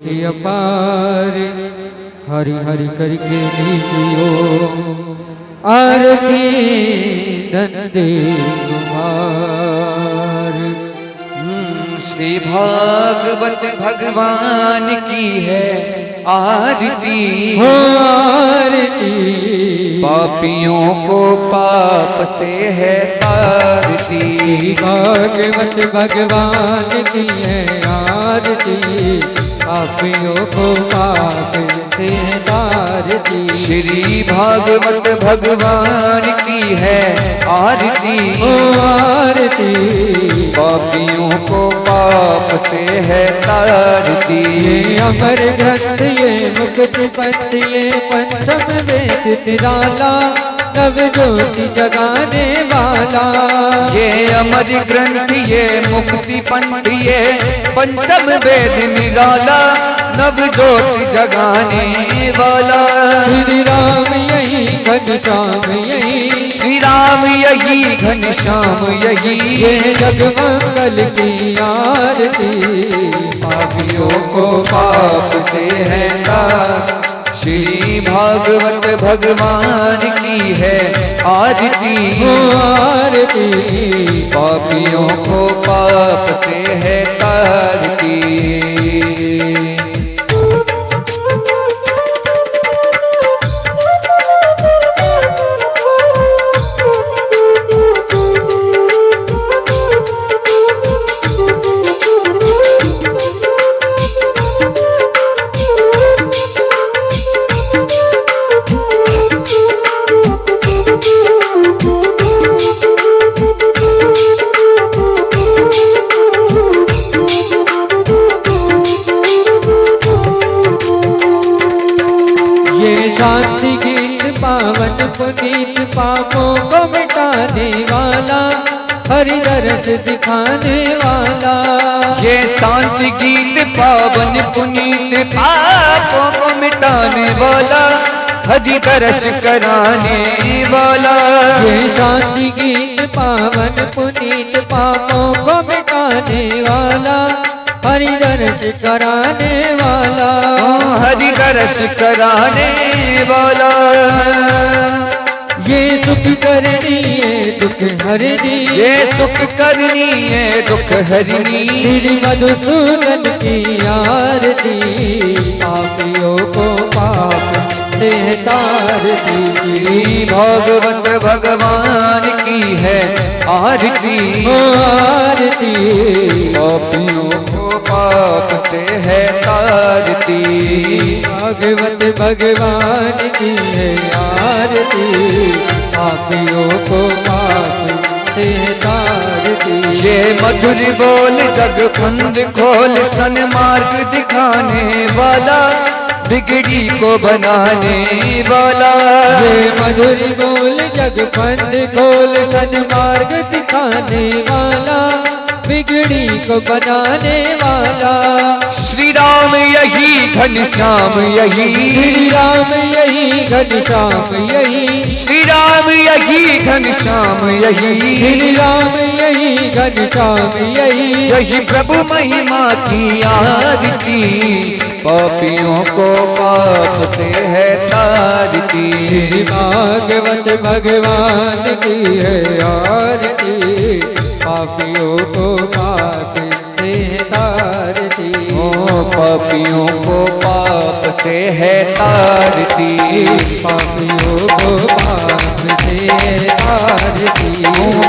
अपार हरि हरि करके लीजियो आरती नंदे कुमार। श्री भागवत भगवान की है आरती, हो आरती पापियों को पाप से है तारती। भागवत भगवान की है आरती, पापियों को पाप से तारती। श्री भागवत भगवान की है आरती, ओ आरती पापियों को पाप से है तारती। ये अमर ग्रंथ ये मुक्ति पंथ ये पंचम वेद निराला, नव ज्योति जगाने वाला। ये अमर ग्रंथ ये मुक्ति पंथ ये पंचम वेद निराला, नव ज्योति जगाने वाला। श्री राम यही घनश्याम यही, श्री राम यही घनश्याम यही, ये जगमंगल की आरती, पापियों को पाप से है तार। श्री भागवत भगवान की है आरती, ओ आरती पापियों को पाप से है तारती। शांति गीत पावन पुनीत पापों को मिटाने वाला, हरि दरस दिखाने वाला। ये शांति गीत पावन पुनीत पापों को मिटाने वाला, हरि दरस कराने वाला। ये शांति गीत पावन पुनीत पापों को मिटाने वाला, हरि दरस कराने वाला। हरि दरस कराने वाला। ये सुख करनी है दुख हरनी, ये सुख करनी है दुख हरनी। श्री मधुसूदन की आरती, पापियों को पाप से तारती। श्री भागवत भगवान की है आरती, ओ आरती पापियों को पाप से है तारती। भागवत भगवान की है आरती, पापियों को पाप से तारती। ये मधुर बोल जग फंद खोल सन्मार्ग दिखाने वाला, बिगड़ी को बनाने वाला। ये मधुर बोल जग फंद खोल सन्मार्ग दिखाने वाला, बिगड़ी को बनाने वाला। श्री राम यही घनश्याम यही, श्री राम यही घनश्याम यही, श्री राम यही घनश्याम यही, श्री राम यही घनश्याम यही। यही प्रभु महिमा की आरती, पापियों को पाप से है तारती। श्री भागवत भगवान की है आरती, पापियों को पाप से तारती। ओ पापियों को पाप से है तारती, पापियों को पाप से तारती।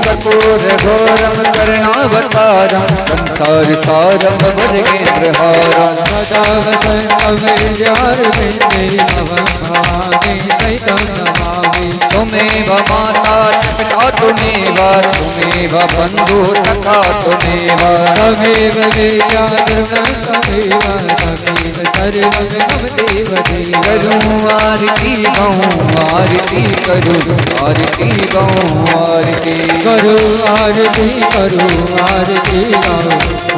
कठोर घोरम करुणावतारम, संसार सारम भुजगेन्द्रहारम। सदा वसंत विद्यार बिंदे भवं भवानी सहितं नमामि। तुमेव माता पिता तुमेव, तुमेव बंधु सखा तुमेव। तमेव विद्या द्रवं तमेव, तमेव सर्वं मम देव देव। करूं आरती गाऊं आरती करूं आरती गाऊं आरती करो आरती करो आरती गाओ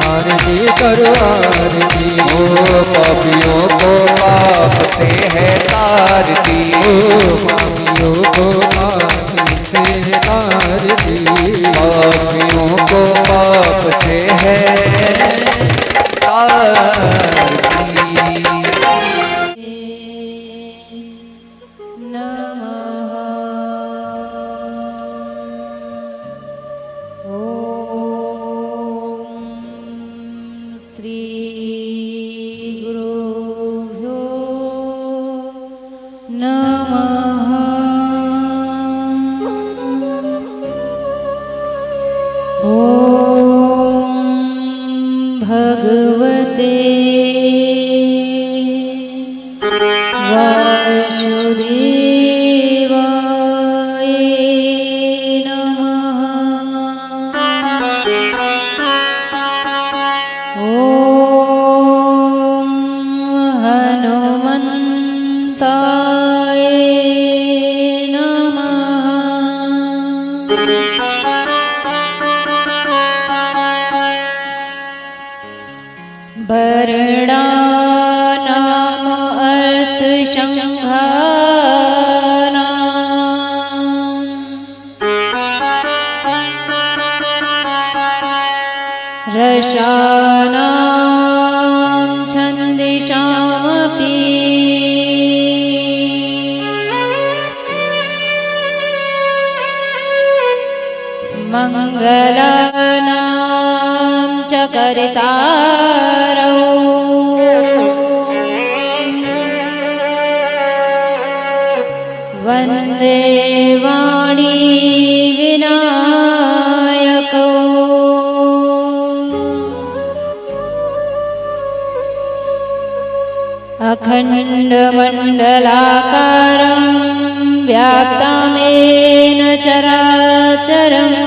आरती करो आरती। ओ पापियों को पाप से है तारती, ओ पापियों को पाप से तारती। पापियों को पाप से है तारती। हनुमन्ताय नमः। वर्णानाम् अर्थसंहाराम् रसानां छन्दिसामपि मङ्गलानां च कर्तारौ वन्दे वाणी विनायकौ। अखण्डमण्डलाकारं व्याप्तमेन चराचरम्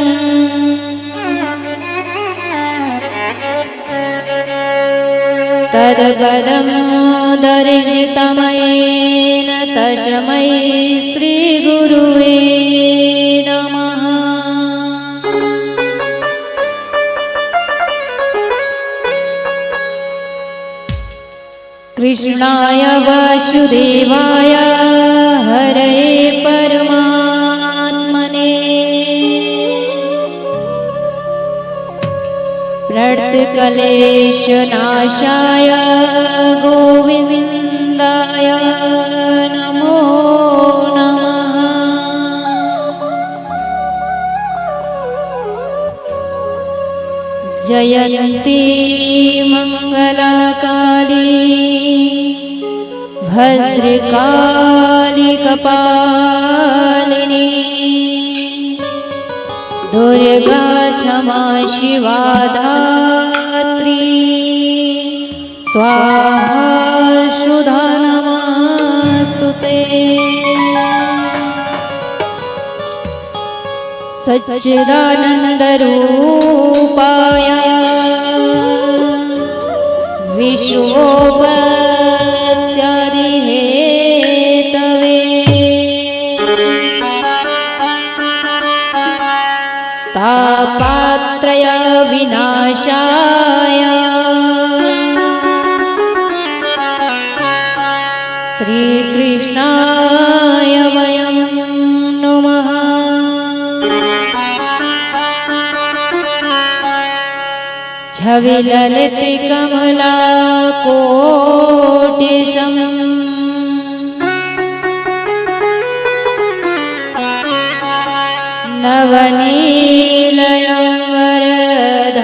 तत्पदं दर्शितमयेन तस्मै श्रीगुरुवे नमः। कृष्णाय वासुदेवाय हरये परमात्मने प्रणतक्लेशनाशाय गोविन्दाय नमो नमः। जयन्ती मङ्गलाकाली भद्रकाली कपालिनी दुर्गा क्षमा शिवा धात्री स्वाहा सुधा नमस्तुते। सच्चिदानन्दरूपाय विश्वोपत्यादिहेतवे तापत्रय विनाशाय श्रीकृष्णाय वयं नमः। छविललित कमलाकोटिशं नवनीलयं वरधारिणी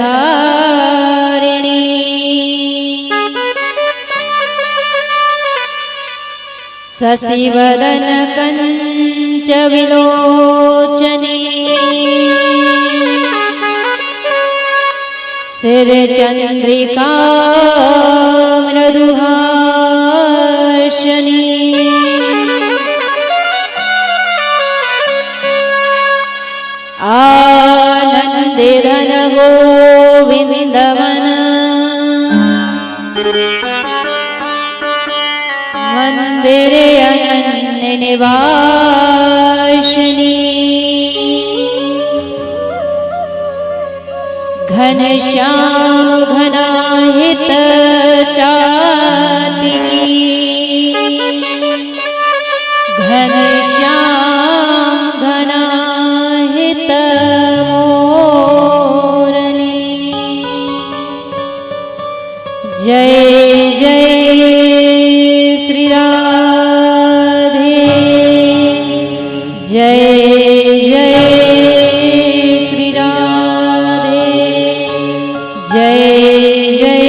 शशिवदन कञ्चविलोचनी शिरचन्द्रिका मृदुहासिनी आनन्दिधन गोविन्दवन मन्दिरे अनन्यनिवासिनी घनश्याम घनाहित चातिकी घनश्याम घनाहित मोरनी। जय जय श्री राधे जय जय श्री राधे जय जय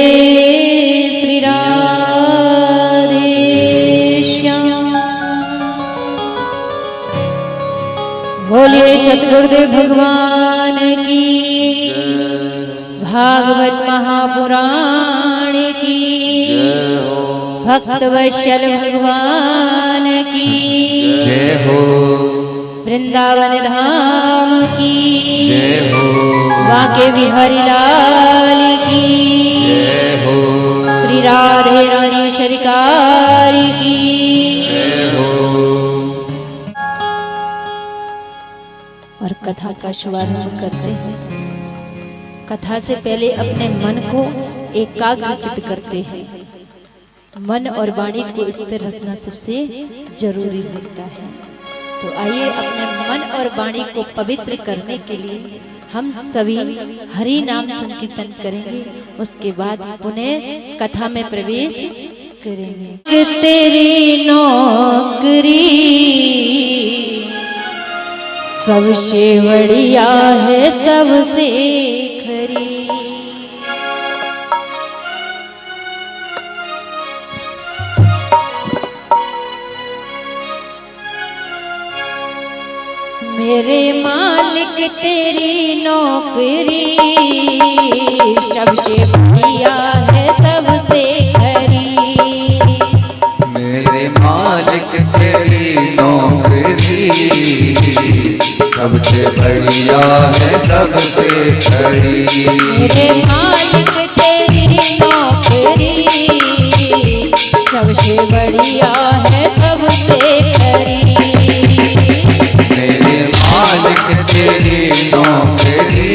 श्री राधे श्याम। बोलिए सतगुरुदेव भगवान की भागवत महापुराण की भक्तवत्सल भगवान की जय हो। वृंदावन धाम की जय हो। वाके बिहारी लाल की जय हो। श्री राधे रानी सरकार की। जय हो। और कथा का शुभारंभ करते हैं। कथा से पहले अपने मन को एकाग्रचित करते हैं। मन और वाणी को स्थिर रखना सबसे जरूरी होता है। तो आइए अपने मन और वाणी को पवित्र करने के लिए हम सभी हरि नाम संकीर्तन करेंगे। उसके बाद पुनः कथा में प्रवेश करेंगे। तेरी नौकरी सबसे बढ़िया है, सबसे खरी। मेरे मालिक तेरी नौकरी सबसे बढ़िया है, सबसे खरी। मेरे मालिक तेरी नौकरी सबसे बढ़िया है, सबसे खरी। मेरे मालिक तेरी नौकरी सबसे बढ़िया है, सबसे खरी। मेरे मालिक तेरी नौकरी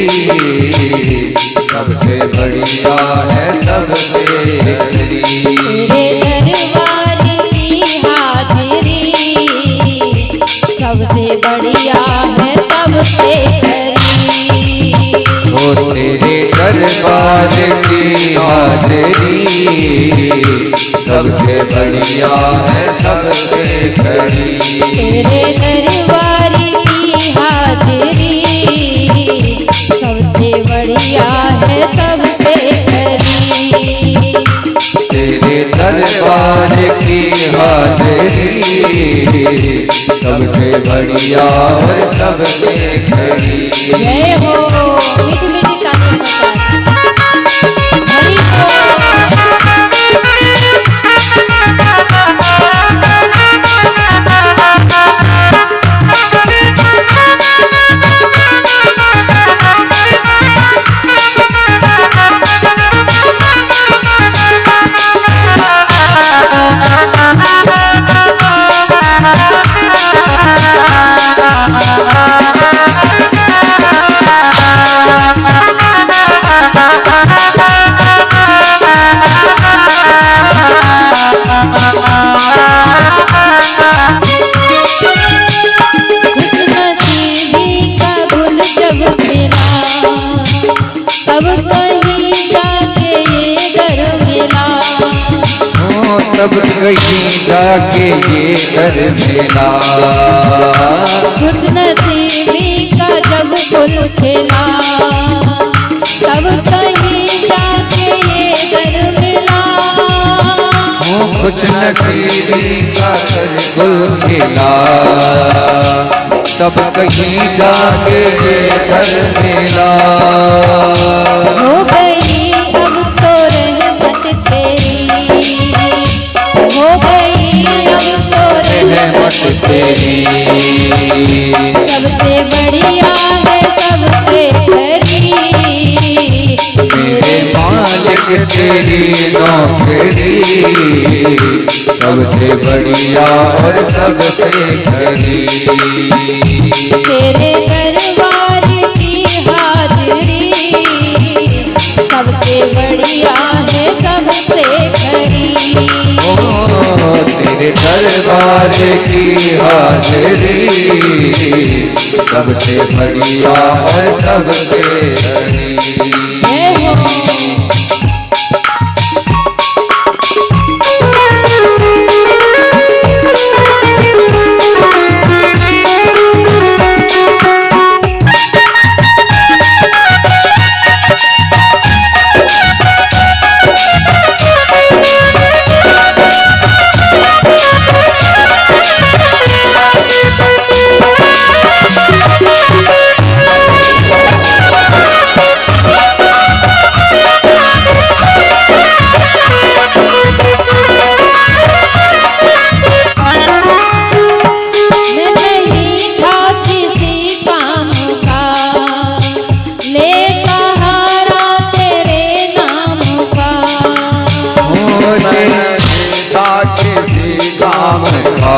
सबसे बढ़िया है, सबसे खरी। तेरे दरबार की हाजिरी सबसे बढ़िया है, सबसे खरी। ओ तेरे दरबार की हाजिरी सबसे बढ़िया है, सबसे खरी। तेरे दरबार की हाजिरी सबसे बढ़िया है, सबसे खरी। तेरे दरबार की हाजिरी सबसे बढ़िया और सबसे खरी। जय हो। मीठी मीठी तालियों के साथ हरि तब कहीं जाके ये कर मिला। खुशनसीबी का जब फूल खिला, तब कहीं जाके ये घर मिला। खुशनसीबी का गुल खिला, तब कहीं जाके ये घर मिला। हो गई अब तो रहमत तेरी, हो गई अब तो रहमत तेरी सबसे बढ़िया है, सबसे खरी। मेरे मालिक तेरी नौकरी सबसे बढ़िया और सबसे खरी। तेरे दरबार की हाजिरी सबसे बढ़िया है, सबसे खरी। तेरे दरबार की हाजिरी सबसे बढ़िया और सबसे खरी। जय हो।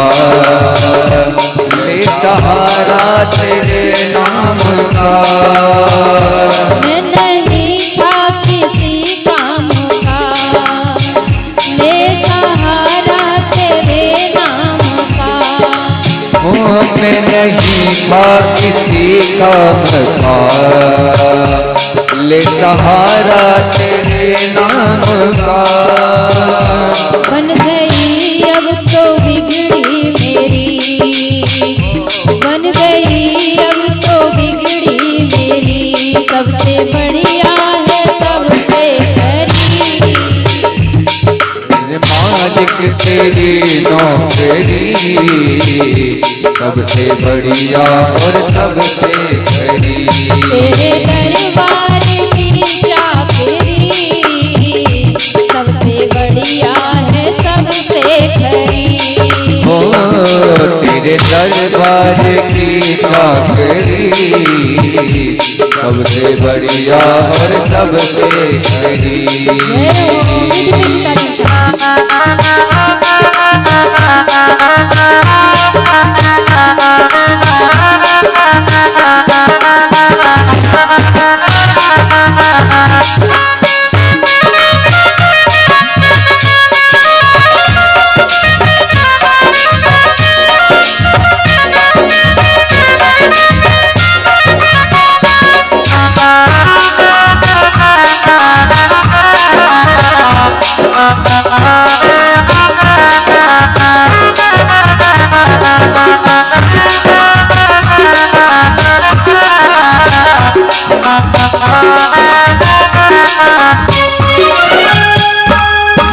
का, ले सहारा तेरे नाम का। मैं नहीं था किसी काम का, ले सहारा तेरे नाम का। मैं नहीं था किसी काम का, ले सहारा तेरे नाम का। बन गई अब तो बिगड़ी मेरी, बन गई अब तो बिगड़ी मेरी। सबसे बढ़िया है सबसे खरी, मालिक तेरी नौकरी, सबसे बढ़िया और सबसे खरी। तेरे दरबार की चाकरी, सबसे बढ़िया है सबसे खरी। ओ तेरे दरबार की चाकरी, सबसे बढ़िया और सबसे खरी।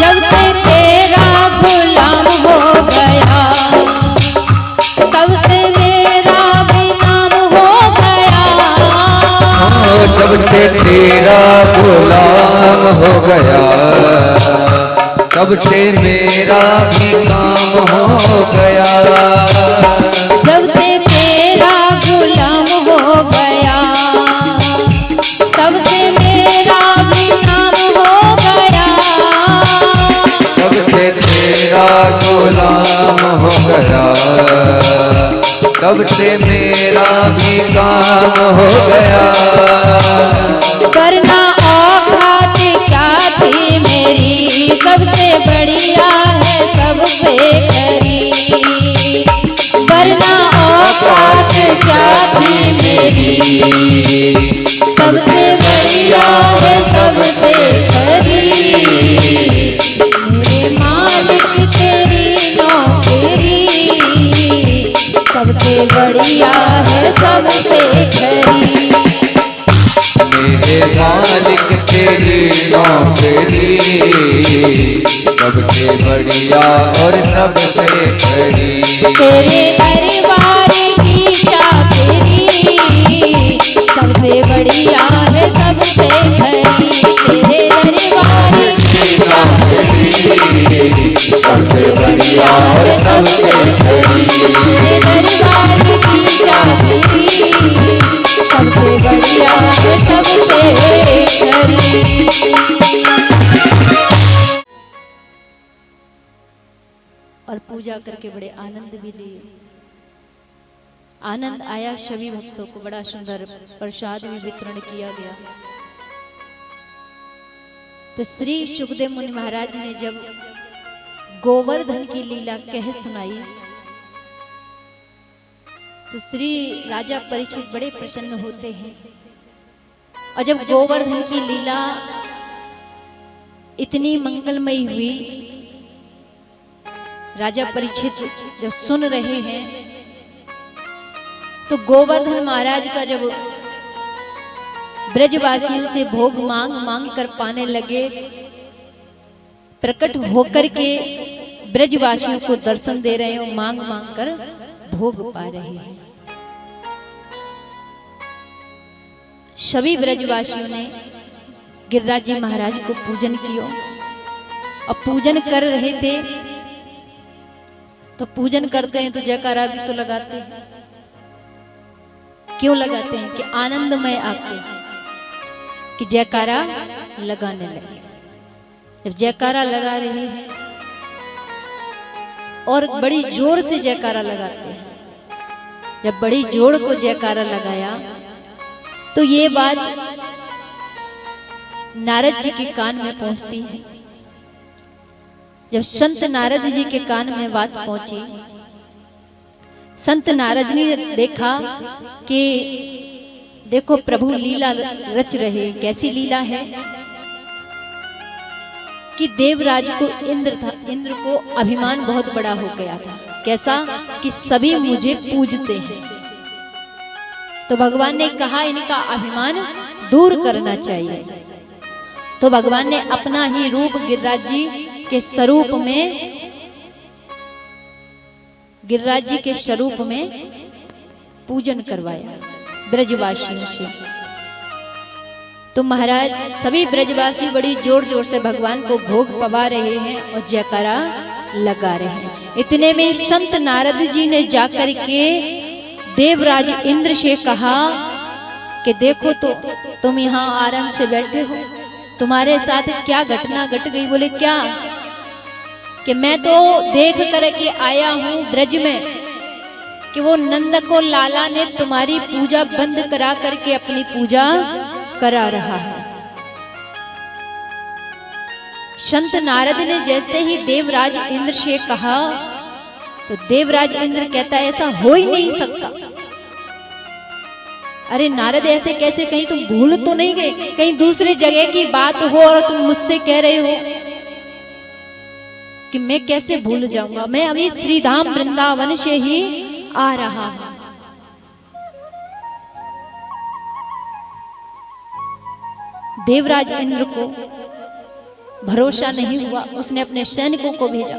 जब से तेरा गुलाम हो गया, तब से मेरा भी नाम हो गया। जब से तेरा गुलाम हो गया, तब से मेरा भी काम हो गया। जब से तेरा गुलाम हो गया, तब से मेरा भी नाम हो गया। जब से तेरा गुलाम हो गया, तब से मेरा भी काम हो गया। वरना औकात क्या थी मेरी, सबसे बढ़िया है सबसे खरी। वरना औकात क्या थी मेरी, सबसे बढ़िया है सबसे खरी। मेरे मालिक तेरी नौकरी, सबसे बढ़िया है सबसे खरी। मेरे मालिक तेरी नौकरी, सबसे बढ़िया और सबसे खरी। तेरे दरबार की चाकरी, सबसे बढ़िया है सबसे खरी। तेरे दरबार की चाकरी, सबसे बढ़िया और सबसे खरी। तेरे दरबार की चाकरी, सबसे बढ़िया है सबसे खरी। और पूजा करके बड़े आनंद भी लिए। आनंद आया सभी भक्तों को, बड़ा सुंदर प्रसाद भी वितरण किया गया। तो श्री सुखदेव मुनि महाराज ने जब गोवर्धन की लीला कह सुनाई, तो श्री राजा परीक्षित बड़े प्रसन्न होते हैं। और जब गोवर्धन की लीला इतनी मंगलमयी हुई, राजा परीक्षित जब सुन रहे हैं, तो गोवर्धन महाराज का जब ब्रजवासियों से भोग मांग मांग कर पाने लगे, प्रकट होकर के ब्रजवासियों को दर्शन दे रहे हो, मांग मांग कर भोग पा रहे हैं। सभी ब्रजवासियों ने गिरिराज जी महाराज को पूजन किया। और पूजन कर रहे थे, तो पूजन करते हैं तो जयकारा भी तो लगाते हैं। क्यों लगाते हैं? कि आनंदमय आके कि जयकारा लगाने लगे। जब जयकारा लगा रहे हैं और बड़ी जोर से जयकारा लगाते हैं। जब बड़ी जोर को जयकारा लगाया तो ये बात नारद जी के कान में पहुंचती है। जब संत नारद जी के कान में बात पहुंची, संत नारद जी ने देखा कि देखो प्रभु लीला रच रहे। कैसी लीला है कि देवराज को इंद्र को अभिमान बहुत बड़ा हो गया था। कैसा कि सभी मुझे पूजते हैं। तो भगवान ने कहा इनका अभिमान दूर करना चाहिए। तो भगवान ने अपना ही रूप गिरिराज जी के स्वरूप में, गिरिराज जी के स्वरूप में पूजन करवाया ब्रजवासियों से। तो महाराज सभी ब्रजवासी बड़ी जोर जोर से भगवान को भोग पवा रहे हैं और जयकारा लगा रहे हैं। इतने में संत नारद जी ने जाकर के देवराज इंद्र से कहा कि देखो तो तुम यहाँ आराम से बैठे हो, तुम्हारे साथ क्या घटना घट गई। बोले क्या? कि मैं तो देख कर के आया हूँ ब्रज में कि वो नंद को लाला ने तुम्हारी पूजा बंद करा करके अपनी पूजा करा रहा है। संत नारद ने जैसे ही देवराज इंद्र से कहा तो देवराज इंद्र कहता है ऐसा हो ही नहीं सकता। अरे नारद ऐसे कैसे? कहीं तुम भूल तो नहीं गए? कहीं दूसरी जगह की बात हो और तुम मुझसे कह रहे हो कि मैं कैसे भूल जाऊंगा? मैं अभी श्रीधाम वृंदावन से ही आ रहा हूं। देवराज इंद्र को भरोसा नहीं हुआ, उसने अपने सैनिकों को भेजा।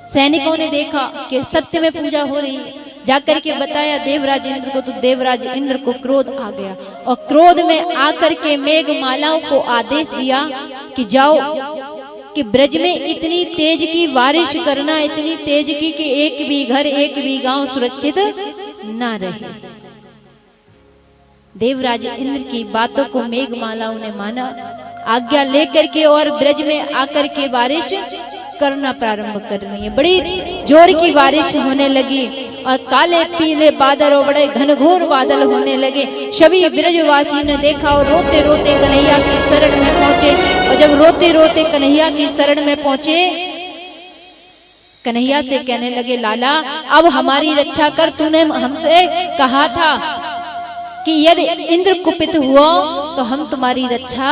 सैनिकों ने देखा कि सत्य में पूजा हो रही है, जाकर के बताया देवराज इंद्र को। तो देवराज इंद्र को क्रोध आ गया और क्रोध में आकर के मेघमालाओं को आदेश दिया कि जाओ कि ब्रज में इतनी तेज की बारिश करना, इतनी तेज की कि एक भी घर एक भी गांव सुरक्षित ना रहे। देवराज इंद्र की बातों को मेघमालाओं ने माना, आज्ञा लेकर के और ब्रज में आकर के बारिश करना प्रारंभ कर रही है। बड़ी जोर की बारिश होने लगी और काले पीले बादल और बड़े घनघोर बादल होने लगे। सभी ब्रजवासियों ने देखा और रोते रोते कन्हैया की शरण में पहुंचे। और जब रोते रोते कन्हैया की शरण में पहुंचे, कन्हैया से कहने लगे लाला अब हमारी रक्षा कर। तूने हमसे कहा था कि यदि इंद्र कुपित हुआ तो हम तुम्हारी रक्षा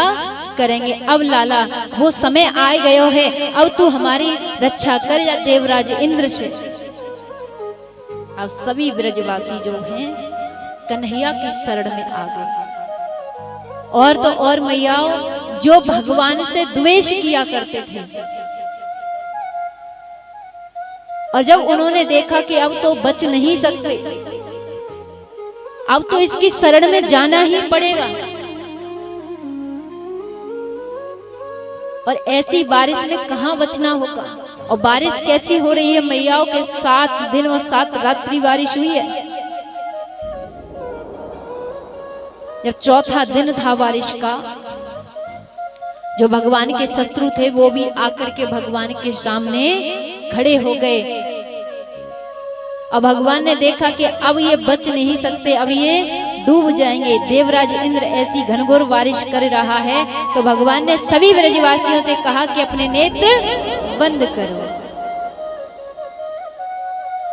करेंगे। अब लाला वो समय आ गयो है, अब तू हमारी रक्षा कर जा देवराज इंद्र से। अब सभी ब्रजवासी जो हैं कन्हैया की शरण में आ गए। और तो और मैयाओं जो भगवान से द्वेष किया करते थे, और जब उन्होंने देखा कि अब तो बच नहीं सकते, अब तो इसकी शरण में जाना ही पड़ेगा, और ऐसी बारिश में कहां बचना होगा। और बारिश कैसी हो रही है मैयाओं के 7 दिन और 7 रात्रि बारिश हुई है। जब चौथा दिन था बारिश का, जो भगवान के शत्रु थे वो भी आकर के भगवान के सामने खड़े हो गए। अब भगवान ने देखा कि अब ये बच नहीं सकते, अब ये डूब जाएंगे। देवराज इंद्र ऐसी घनघोर बारिश कर रहा है तो भगवान ने सभी ब्रजवासियों से कहा कि अपने नेत्र बंद करो।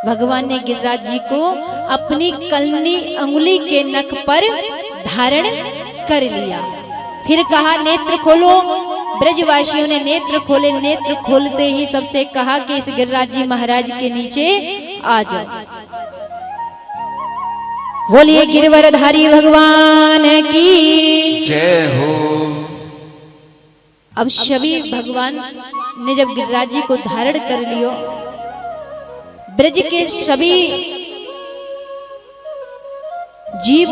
भगवान ने गिरिराज जी को अपनी कलनी अंगुली के नख पर धारण कर लिया। फिर कहा नेत्र खोलो। ब्रजवासियों ने नेत्र खोले। नेत्र खोलते ही सबसे कहा कि इस गिरिराज जी महाराज के नीचे आ जाओ। बोलिए गिरवरधारी भगवान की जय हो। अब सभी भगवान ने जब गिरिराज जी को धारण कर लियो, ब्रज के सभी जीव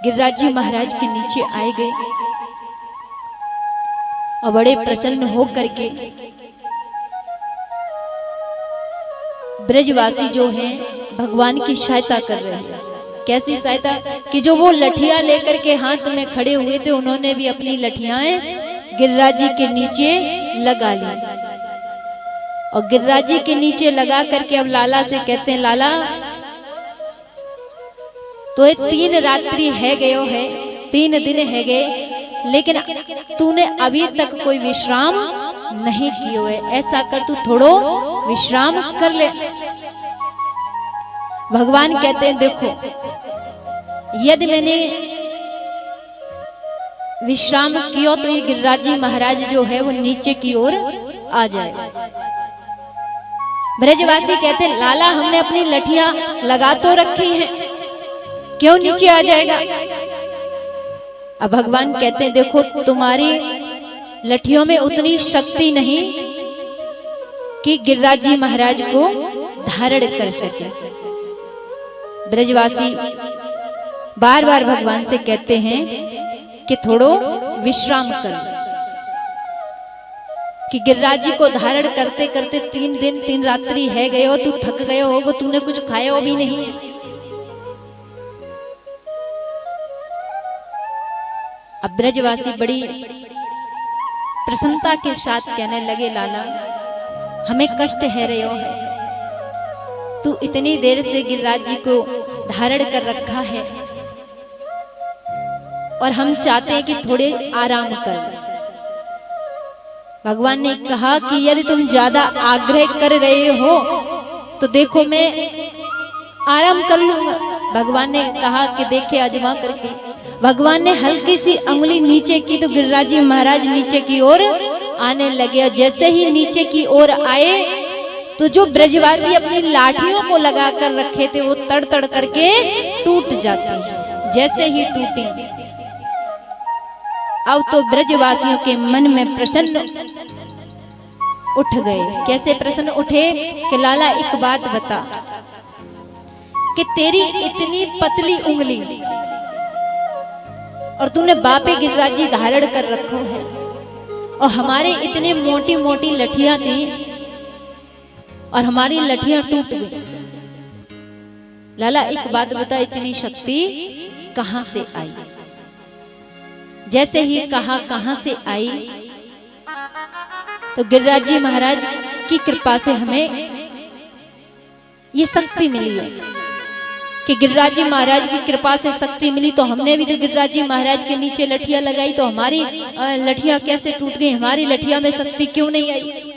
गिरिराज जी महाराज के नीचे आए गए और बड़े प्रसन्न हो करके ब्रजवासी जो हैं भगवान की सहायता कर रहे हैं। कैसी सहायता कि जो वो लठिया लेकर के हाथ में खड़े हुए थे, उन्होंने भी अपनी लठियाएं गिरिराज जी के नीचे लगा ली। और गिरिराज जी के नीचे लगा करके अब लाला से कहते हैं, लाला तो ये 3 रात्रि है गयो है, 3 दिन है गए, लेकिन तूने अभी तक कोई विश्राम नहीं कियो है। ऐसा कर तू थोड़ो विश्राम कर ले। भगवान कहते हैं, देखो यदि मैंने विश्राम किया तो ये गिरिराज जी महाराज जो है वो नीचे की ओर आ जाए। ब्रजवासी कहते हैं, लाला हमने अपनी लठियां लगा तो रखी हैं, क्यों नीचे आ जाएगा। अब भगवान कहते हैं, देखो तुम्हारी लठियों में उतनी शक्ति नहीं कि गिरिराज जी महाराज को धारण कर सके। ब्रजवासी बार बार भगवान से कहते हैं कि थोड़ो विश्राम कर, कि गिरिराज जी को धारण करते करते 3 दिन 3 रात्रि है गए हो, तू थक गए हो, तूने कुछ खाया हो भी नहीं। अब ब्रजवासी बड़ी प्रसन्नता के साथ कहने लगे, लाला हमें कष्ट है रहो है, तू इतनी देर से गिरिराज जी को धारण कर रखा है और हम चाहते हैं कि थोड़े आराम कर। भगवान ने कहा कि यदि तुम ज्यादा आग्रह कर रहे हो तो देखो मैं आराम कर लूंगा। भगवान ने कहा कि देखे आजमा करके। भगवान ने हल्की सी अंगुली नीचे की तो गिरिराज जी महाराज नीचे की ओर आने लगे, और जैसे ही नीचे की ओर आए तो जो ब्रजवासी अपनी लाठियों को लगा कर रखे थे वो तड़ तड़ करके टूट जाती है। जैसे ही टूटी, अब तो ब्रजवासियों के मन में प्रसन्न उठ गए। कैसे प्रसन्न उठे कि लाला एक बात बता कि तेरी इतनी पतली उंगली और तूने बापे गिरिराज जी धारण कर रखो है, और हमारे इतने मोटी मोटी लठियां थी और हमारी लठियां टूट गई। लाला एक बात बता, इतनी शक्ति कहां से आई। जैसे ही कहा कहां से आई तो गिरिराज जी महाराज की कृपा से हमें ये शक्ति मिली है कि गिरिराज जी महाराज की कृपा से शक्ति मिली। तो हमने भी तो गिरिराज जी महाराज के नीचे लठियां लगाई, तो हमारी लठियां कैसे टूट गई, हमारी लठियां में शक्ति क्यों नहीं आई।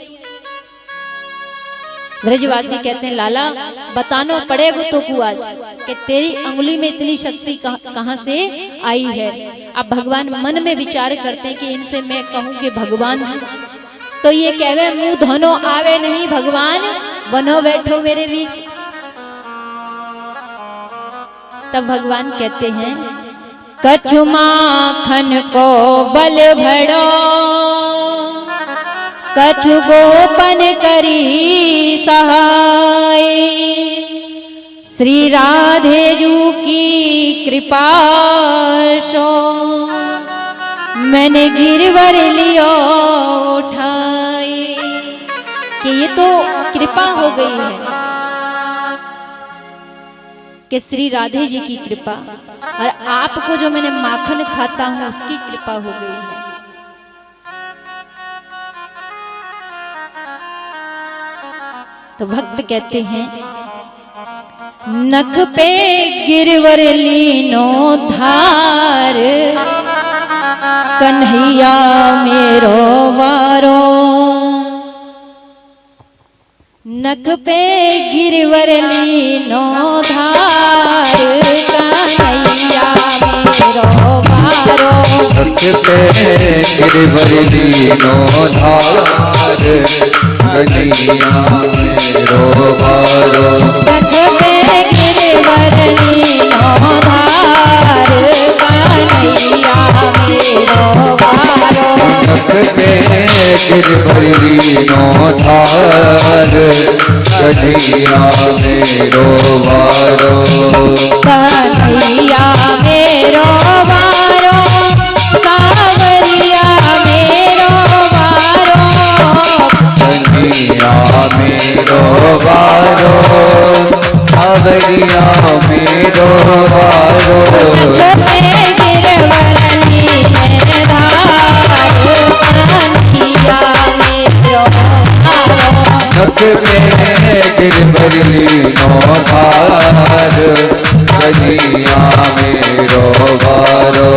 ब्रजवासी कहते हैं, लाला बताना पड़ेगा तो को आज कि तेरी अंगुली में इतनी शक्ति कहां से आई है। अब भगवान मन में विचार करते हैं कि इनसे मैं कहूं कि भगवान, तो ये कहवे मुंह धोनो आवे नहीं, भगवान बनो बैठो मेरे बीच। तब भगवान कहते हैं, कछु माखन को बल भड़ो, कछु गोपन करी सहाय, श्री राधे जू की कृपा सो, मैंने गिरवर लियो उठाई। कि ये तो कृपा हो गई है कि श्री राधे जी की कृपा, और आपको जो मैंने माखन खाता हूं उसकी कृपा हो गई है। तो भक्त कहते हैं, नख पे गिरवर लीनो धार, कन्हैया मेरो वारो, नख पे गिरवर लीनो धार, कन्हैया मेरो वारो, नख पे गिरवर लीनो धार, कन्हैया मेरो वारो, नख पे गिरवर लीनो धार, कन्हैया मेरो वारो, नख पे गिरवर लीनो धार, कन्हैया मेरो वारो, कन्हैया मेरो वारो, सावरिया मेरो वारो, कन्हैया मेरो वारो, सावरिया मेरो वारो, नख पे गिरवर लीने धार, कन्हैया मेरो वारो, नक में गिरवरली नो धार कलिया मेरो बारो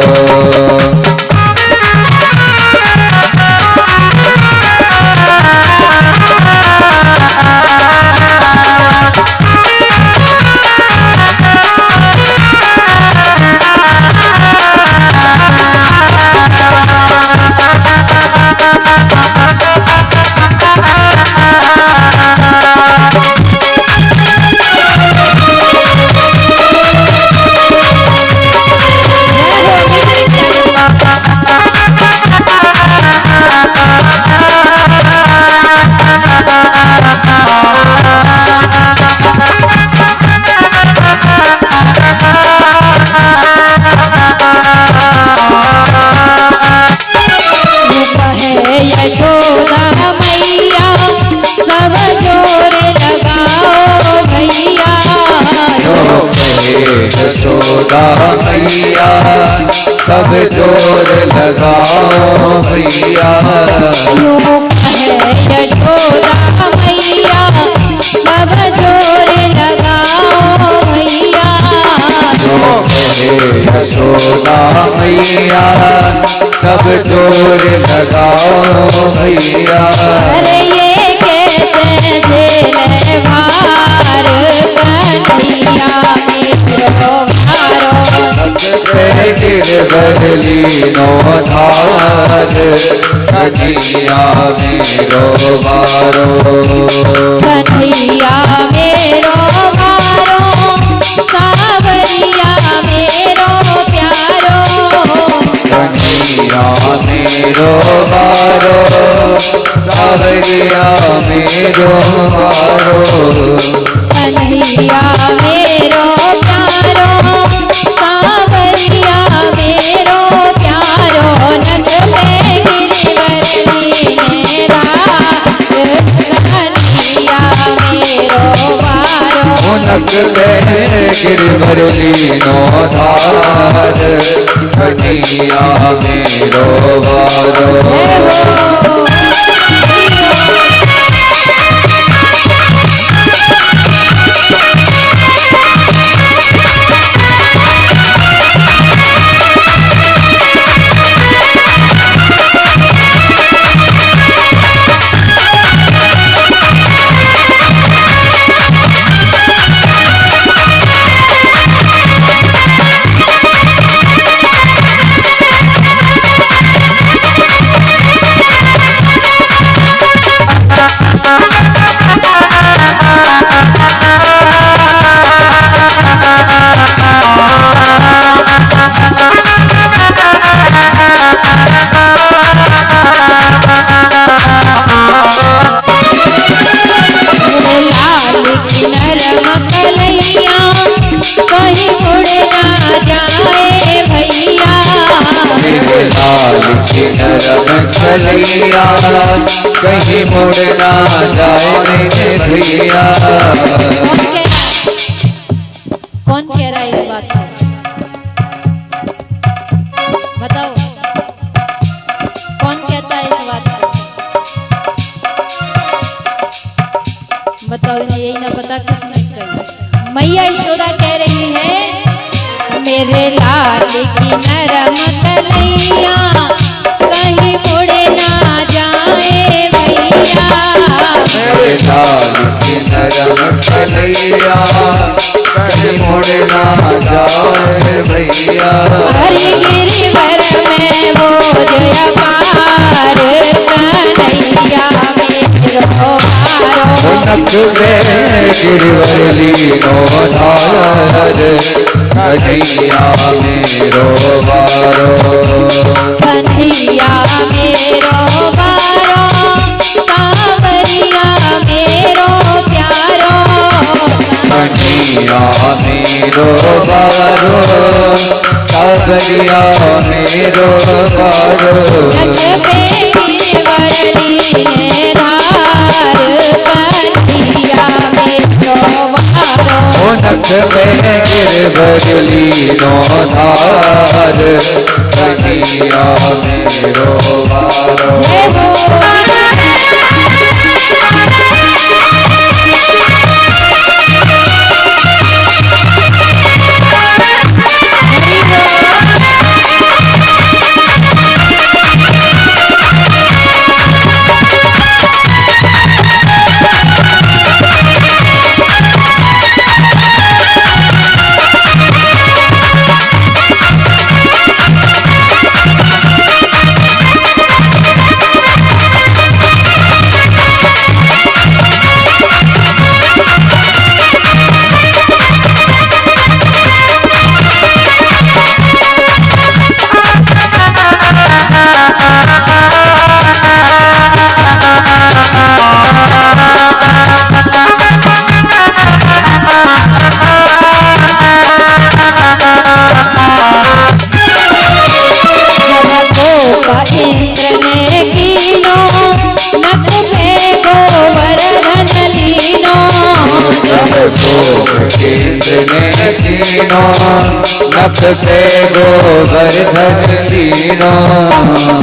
यशोदा मैया सब जोर लगाओ भैया यशोदा मैया सब जोर लगाओ भैया यूं कहे यशोदा मैया सब जोर लगाओ भैया यशोदा मैया सब जोर लगाओ भैया अरे ये कैसे झेले भार कन्हैया मेरो भारो गिरवरली नो धार कन्हैया मेरो बारो कन्हैया मेरो भारो सावरिया मेरो प्यारो कन्हैया मेरो बारो सावरिया मेरो बारो कन्हैया मेरो प्यारो सावरिया मेरो प्यारो नक में गिरवरली ने रात कन्हैया मेरो बारो नक में गिरवरली नो धार कन्हैया मेरो बारो नरम कलैया कहीं मुड़ ना जाए मेरे भैया कौन कह रहा है इस बात को बताओ कौन कहता है इस बात को बताओ इन्हें यही ना पता किसने कही मैया यशोदा कह रही है मेरे लाल की नरम कलैया कहीं मुड़ ना जाए भैया मेरे लाल की नरम कलैया कहीं मुड़ ना जाए भैया हरि गिरिवर में बोझ अपार कन्हैया मेरो भारो नक में गिरवरली नो धार कन्हैया मेरो बारो कन्हैया मेरो बारो सावरिया मेरो प्यारो कन्हैया मेरो बारो सावरिया मेरो बारो नक पे गिरवरली ने धार कन्हैया मेरो बारो नक में गिरवरली नो धार कन्हैया मेरो बारो जय हो केंद्र ने कीनो नख पे गोवर्धन लीनो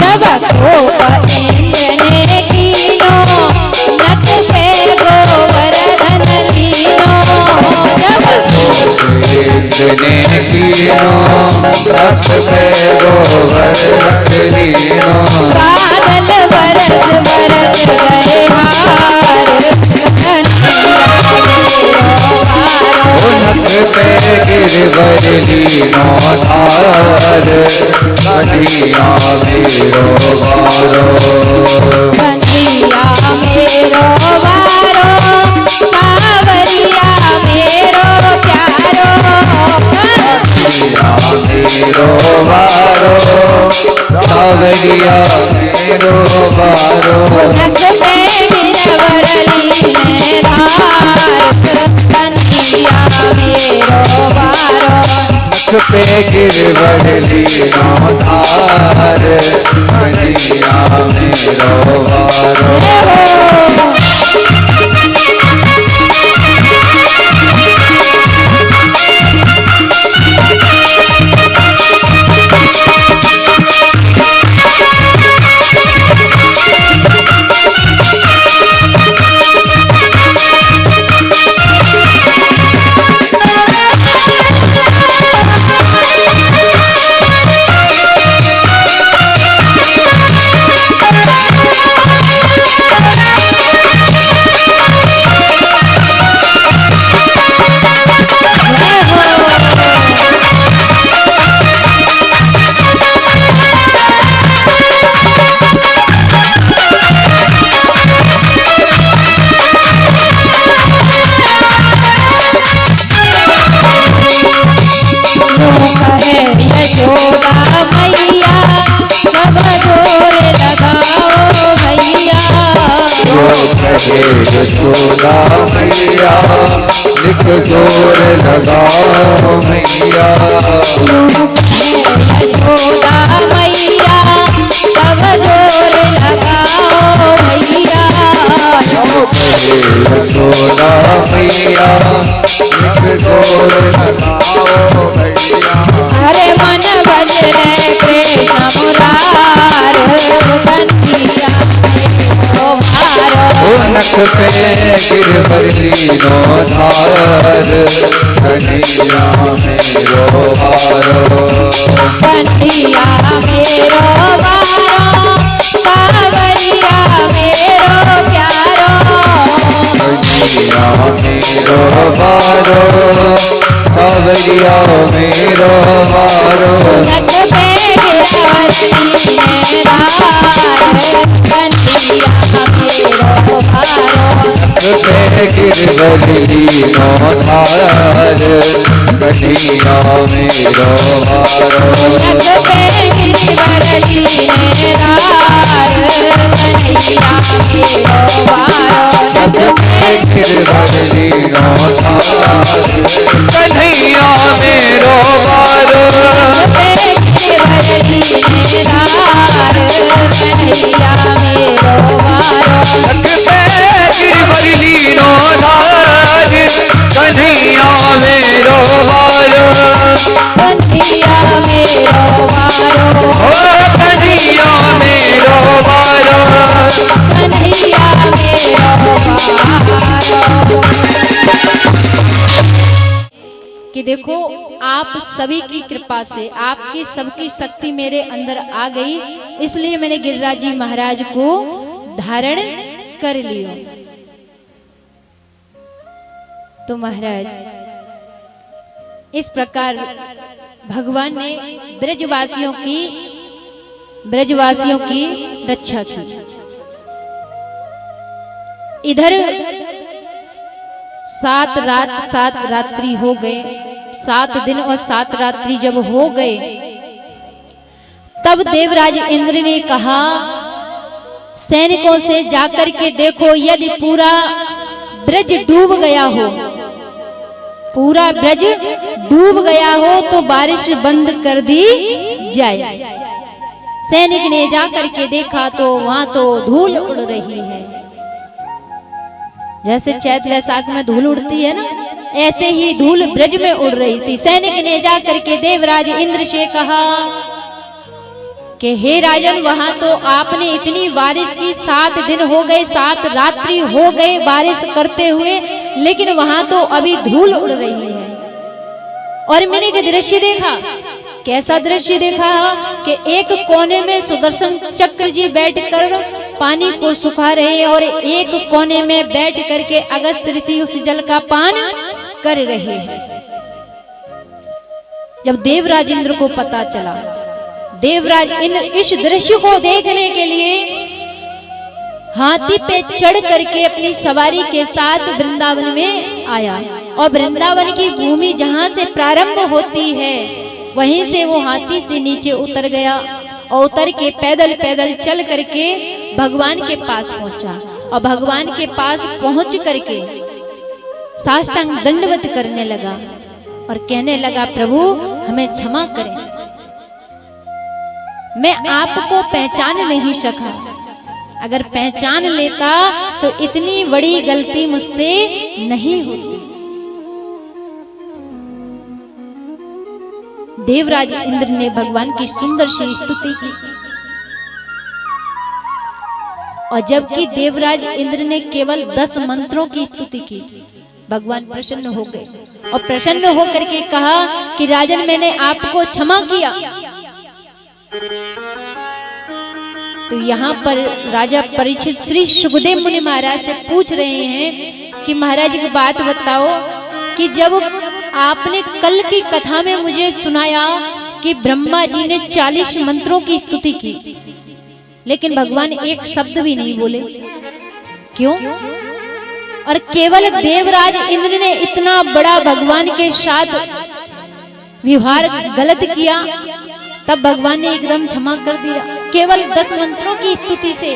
जब कोप इंद्र ने कीनो नख पे गोवर्धन लीनो जब केंद्र ने कीनो नख पे गोवर्धन लीनो बादल बरस बरस गए हार नख पे गिरवर लीनो धार कन्हैया मेरो वारो कन्हैया मेरो वारो सावरिया मेरो प्यारो कन्हैया मेरो वारो सावरिया मेरो वारो नख पे गिरवर लीने धार कन्हैया मेरो वारो नख पे गिरवर लीनो धार कन्हैया मेरो वारो यशोदा मैया सब जोर लगाओ भैया कहे यशोदा मैया लिख जोर लगाओ मैया यशोदा मैया सब जोर लगाओ भैया कहे यशोदा मैया लिख जोर लगाओ मैया अरे मन बजरे कृष्ण मुरार कन्हैया मेरो वारो नख पे गिरवर लीनो धार कन्हैया मेरो वारो कन्हैया मेरो वारो सावरिया मेरो प्यारो कन्हैया मेरो वारो सावरिया मेरो वारो नख पे गिरवर लीने धार कन्हैया मेरो वारो पे गिरवर लीनो धार कन्हैया मेरो वारो नख पे गिरवर लीने धार कन्हैया मेरो वारो गिरवर लीनो धार कन्हैया मेरो वारो गिरवर लीने धार कन्हैया मेरो वारो गिरवर लीनो धार कन्हैया मेरो वारो कन्हैया मेरो वारो कन्हैया मेरो वारो कन्हैया मेरो वारो कि देखो आप सभी की कृपा से आपकी सबकी शक्ति मेरे अंदर आ गई, इसलिए मैंने गिरिराज जी महाराज को धारण कर लिया। तो महाराज इस प्रकार भगवान ने ब्रजवासियों की रक्षा की। इधर 7 रात 7 रात्रि हो गए, 7 दिन और 7 रात्रि जब हो गए, तब देवराज इंद्र ने कहा सैनिकों से जाकर के देखो यदि पूरा ब्रज डूब गया हो, पूरा ब्रज डूब गया हो तो बारिश बंद कर दी जाए। सैनिक ने जाकर के देखा तो वहां तो धूल उड़ रही है, जैसे चैत वैसाख में धूल उड़ती है ना, ऐसे ही धूल ब्रज में उड़ रही थी। सैनिक ने जा करके देवराज इंद्र से कहा कि हे राजन, वहां तो आपने इतनी बारिश की, 7 दिन हो गए, 7 रात्रि हो गए बारिश करते हुए, लेकिन वहां तो अभी धूल उड़ रही है। और मैंने एक दृश्य देखा। कैसा दृश्य देखा कि एक कोने में सुदर्शन चक्र जी बैठकर पानी को सुखा रहे हैं और एक कोने में बैठ करके अगस्त ऋषि उस जल का पान कर रहे हैं। जब देवराज इंद्र को पता चला, देवराज इंद्र इस दृश्य को देखने के लिए हाथी पे चढ़ करके अपनी सवारी के साथ वृंदावन में आया। और वृंदावन की भूमि जहां से प्रारंभ होती है, वहीं से वो हाथी से नीचे उतर गया और उतर के पैदल पैदल चल करके भगवान के पास पहुंचा। और भगवान के पास पहुंच करके साष्टांग दंडवत करने लगा और कहने लगा, प्रभु हमें क्षमा करें, मैं आपको पहचान नहीं सका। अगर पहचान लेता तो इतनी बड़ी गलती मुझसे नहीं होती। देवराज इंद्र ने भगवान की सुंदर सी स्तुति की। और जबकि देवराज इंद्र ने केवल 10 मंत्रों की स्तुति की, भगवान प्रसन्न हो गए और प्रसन्न होकर के कहा कि राजन, मैंने आपको क्षमा किया। तो यहाँ पर राजा परीक्षित श्री सुखदेव मुनि महाराज से पूछ रहे हैं कि महाराज एक बात बताओ कि जब आपने कल की कथा में मुझे सुनाया कि ब्रह्मा जी ने 40 मंत्रों की स्तुति की, लेकिन भगवान एक शब्द भी नहीं बोले, क्यों? और केवल देवराज इंद्र ने इतना बड़ा भगवान के साथ व्यवहार गलत किया, तब भगवान ने एकदम क्षमा कर दिया केवल 10 मंत्रों की स्तुति से।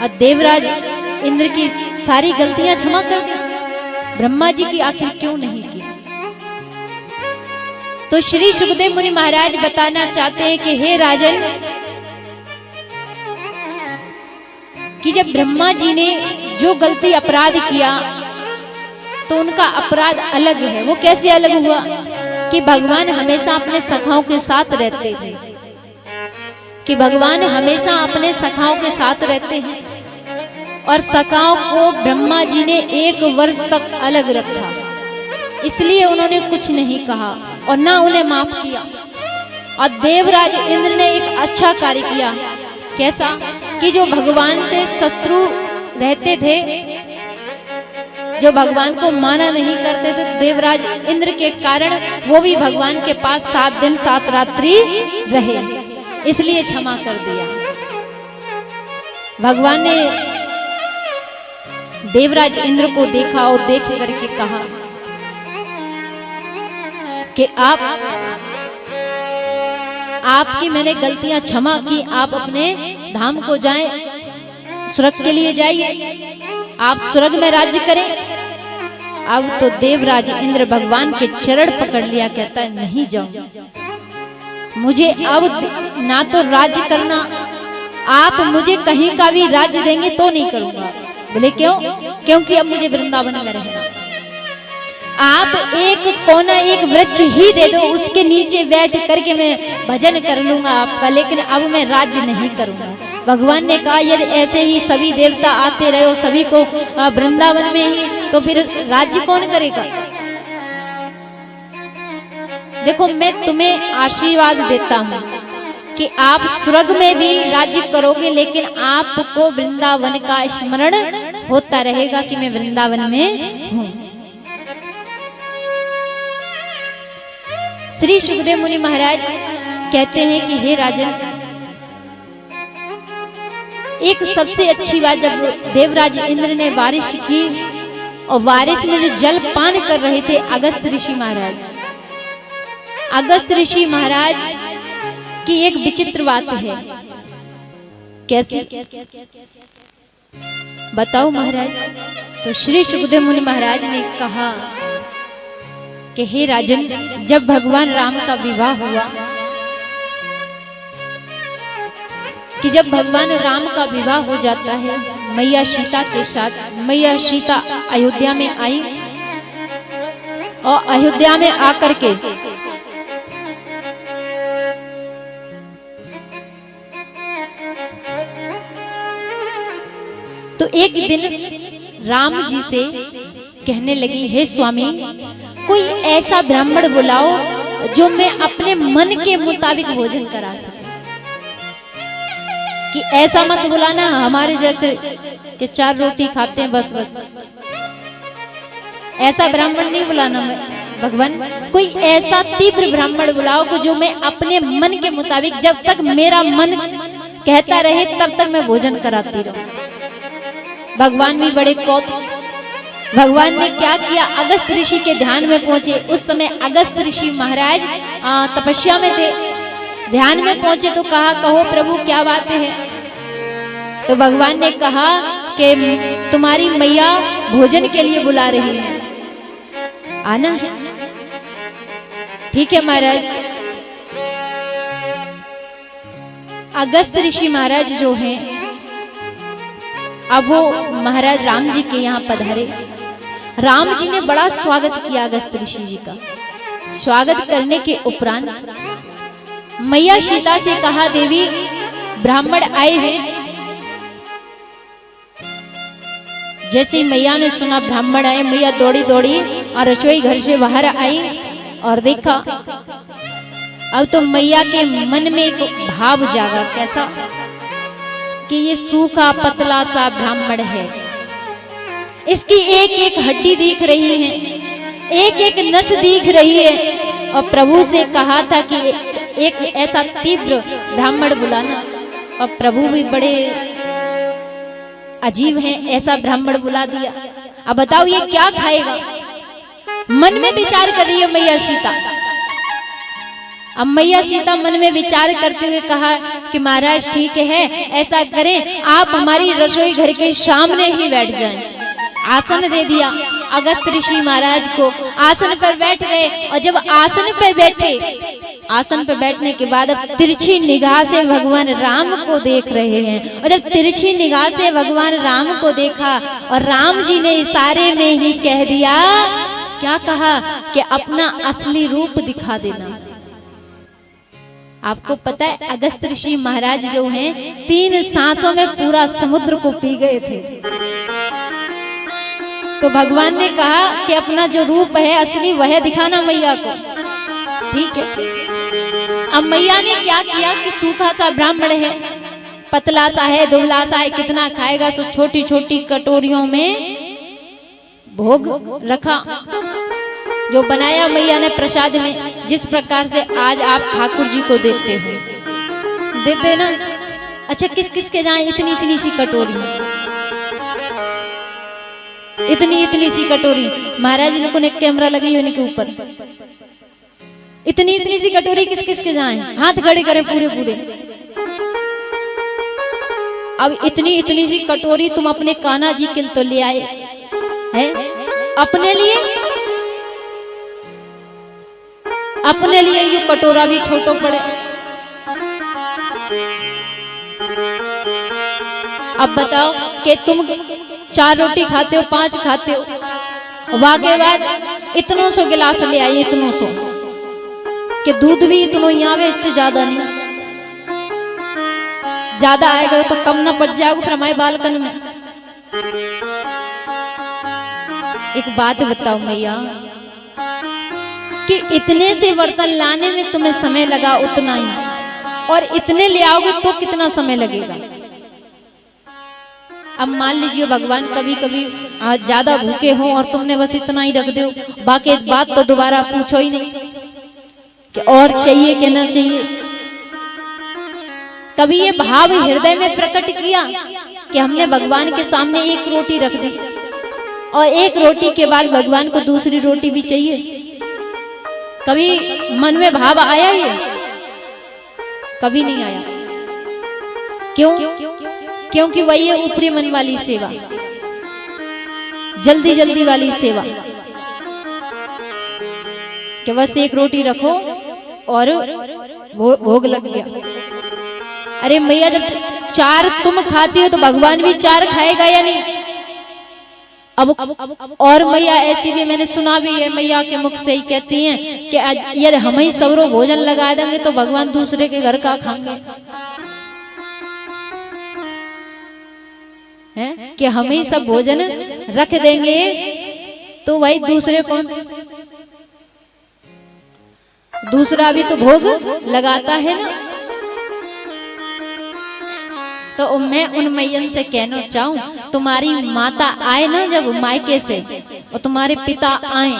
और देवराज इंद्र की सारी गलतियां क्षमा कर दी, ब्रह्मा जी की आखिर क्यों नहीं की? तो श्री सुखदेव मुनि महाराज बताना चाहते हैं कि हे राजन, कि जब ब्रह्मा जी ने जो गलती अपराध किया तो उनका अपराध अलग है। वो कैसे अलग हुआ कि भगवान हमेशा अपने सखाओं के साथ रहते थे, कि भगवान हमेशा अपने सखाओं के साथ रहते हैं और सखाओं को ब्रह्मा जी ने 1 वर्ष तक अलग रखा, इसलिए उन्होंने कुछ नहीं कहा और ना उन्हें माफ किया। और देवराज इंद्र ने एक अच्छा कार्य किया। कैसा? कि जो भगवान से शत्रु रहते थे, जो भगवान को माना नहीं करते थे, तो देवराज इंद्र के कारण वो भी भगवान के पास 7 दिन 7 रात्रि रहे, इसलिए क्षमा कर दिया। भगवान ने देवराज इंद्र को देखा और देख करके कहा कि आपकी मैंने गलतियां क्षमा की, आप अपने धाम को जाएं, स्वर्ग के लिए जाइए, आप स्वर्ग में राज्य करें। अब तो देवराज इंद्र भगवान के चरण पकड़ लिया, कहता है नहीं जाऊं, मुझे अब ना तो राज्य करना, आप मुझे कहीं का भी राज्य देंगे तो नहीं करूंगा। बोले क्यों? क्योंकि अब मुझे वृंदावन में रहना। आप एक कोना, एक वृक्ष ही दे दो, उसके नीचे बैठ करके मैं भजन कर लूंगा आपका, लेकिन अब मैं राज्य नहीं करूंगा। भगवान ने कहा यदि ऐसे ही सभी देवता आते रहे, सभी को वृंदावन में ही, तो फिर राज्य कौन करेगा? देखो, मैं तुम्हें आशीर्वाद देता हूँ कि आप स्वर्ग में भी राज्य करोगे, लेकिन आपको वृंदावन का स्मरण होता रहेगा कि मैं वृंदावन में हूँ। श्री सुखदेव मुनि महाराज कहते हैं कि हे राजन, एक सबसे अच्छी बात, जब देवराज इंद्र ने बारिश की और बारिश में जो जल पान कर रहे थे अगस्त ऋषि महाराज, अगस्त ऋषि महाराज की एक विचित्र बात है। कैसे बताओ महाराज? तो श्री सुखदेव मुनि महाराज ने कहा कि हे राजन, जब भगवान राम का विवाह हुआ, कि जब भगवान राम का विवाह हो जाता है मैया सीता के साथ, मैया सीता अयोध्या में आई और अयोध्या में आकर के तो एक दिन राम जी से कहने लगी, हे स्वामी, कोई ऐसा ब्राह्मण बुलाओ जो मैं अपने मन के मुताबिक भोजन करा सके। कि ऐसा मत बुलाना हमारे जैसे कि 4 रोटी खाते हैं बस बस, ऐसा ब्राह्मण नहीं बुलाना मैं भगवान। कोई ऐसा तीव्र ब्राह्मण बुलाओ को जो मैं अपने मन के मुताबिक, जब तक मेरा मन कहता रहे तब तक मैं भोजन कराती रहूं। भगवान भी बड़े कौतुक। भगवान ने क्या किया, अगस्त ऋषि के ध्यान में पहुंचे। उस समय अगस्त ऋषि महाराज तपस्या में थे। ध्यान में पहुंचे तो कहा, कहो प्रभु क्या बात है। तो भगवान ने कहा कि तुम्हारी मैया भोजन के लिए बुला रही है, आना है। ठीक है महाराज। अगस्त ऋषि महाराज जो हैं, अब वो महाराज राम जी के यहाँ पधारे। राम जी ने बड़ा स्वागत किया अगस्त ऋषि जी का। स्वागत करने के उपरांत मैया सीता से कहा, देवी ब्राह्मण आए हैं। जैसे मैया ने सुना ब्राह्मण आए, मैया दौड़ी दौड़ी और रसोई घर से बाहर आई और देखा। अब तो मैया के मन में एक भाव जागा, कैसा कि ये सूखा पतला सा ब्राह्मण है, इसकी एक एक हड्डी दिख रही है, एक एक नस दिख रही है। और प्रभु से कहा था कि एक ऐसा तीव्र ब्राह्मण बुलाना, और प्रभु भी बड़े अजीब हैं, ऐसा ब्राह्मण बुला दिया। अब बताओ ये क्या खाएगा। मन में विचार कर रही है मैया सीता। अब मैया सीता मन में विचार करते हुए कहा कि महाराज ठीक है, ऐसा करें आप हमारी रसोई घर के सामने ही बैठ जाएं। आसन दे दिया अगस्त ऋषि महाराज को। आसन पर बैठ गए और जब आसन पर बैठे, आसन पर बैठने के बाद अब तिरछी निगाह से भगवान राम को देख रहे हैं। और जब तिरछी निगाह से भगवान राम को देखा और राम जी ने इशारे में ही कह दिया, क्या कहा कि अपना असली रूप दिखा देना। आपको पता है अगस्त ऋषि महाराज जो हैं 3 सांसों में पूरा समुद्र को पी गए थे। तो भगवान ने कहा कि अपना जो रूप है असली वह दिखाना मैया को। ठीक है। अब मैया ने क्या किया कि सूखा सा ब्राह्मण है, पतला सा है, दुबला सा है, कितना खाएगा। तो छोटी छोटी कटोरियों में भोग रखा, जो बनाया मैया ने प्रसाद में, जिस प्रकार से आज आप ठाकुर जी को देते हो, देते ना। अच्छा किस किस के जाए इतनी इतनी सी कटोरी, इतनी इतनी सी कटोरी। महाराज जी को कैमरा लगी होने के ऊपर, इतनी इतनी सी कटोरी किस किस के जाए, हाथ खड़े करें पूरे पूरे। अब इतनी इतनी सी कटोरी तुम अपने कान्हा जी के तो ले आए हैं, अपने लिए, अपने लिए ये कटोरा भी छोटो पड़े। अब बताओ कि तुम 4 रोटी खाते हो, 5 खाते हो, वाके बाद इतनों सौ गिलास ले आइए, इतनों सौ कि दूध भी इतनों ही आवे, इससे ज्यादा नहीं। ज्यादा आएगा तो कम ना पड़ जाएगा फिर हमारे बालकन में। एक बात बताओ मैया कि इतने से बर्तन लाने में तुम्हें समय लगा उतना ही, और इतने ले आओगे तो कितना समय लगेगा। अब मान लीजिए भगवान कभी कभी ज्यादा भूखे हो और तुमने बस इतना ही रख दो, बाकी एक बात तो दोबारा पूछो ही नहीं कि और चाहिए कि ना चाहिए। कभी ये भाव हृदय में प्रकट किया कि हमने भगवान के सामने एक रोटी रख दी और एक रोटी के बाद भगवान को दूसरी रोटी भी चाहिए। कभी मन में भाव आया ये? कभी नहीं आया। क्यों? क्योंकि वही है ऊपरी मन वाली सेवा, जल्दी जल्दी वाली सेवा, कि बस एक रोटी रखो और भोग लग गया। अरे मैया जब 4 तुम खाती हो तो भगवान भी 4 खाएगा या नहीं? अब और मैया ऐसी भी मैंने सुना भी है, मैया के मुख से ही कहती हैं कि यदि हम ही सबरो भोजन लगा देंगे तो भगवान दूसरे के घर का खाएंगे, हैं कि हम ही सब भोजन रख देंगे तो भाई दूसरे कौन, दूसरा भी तो भोग लगाता है ना। तो मैं उन मैयन से कहना चाहूं, तुम्हारी माता आए ना जब मायके से और तुम्हारे पिता आए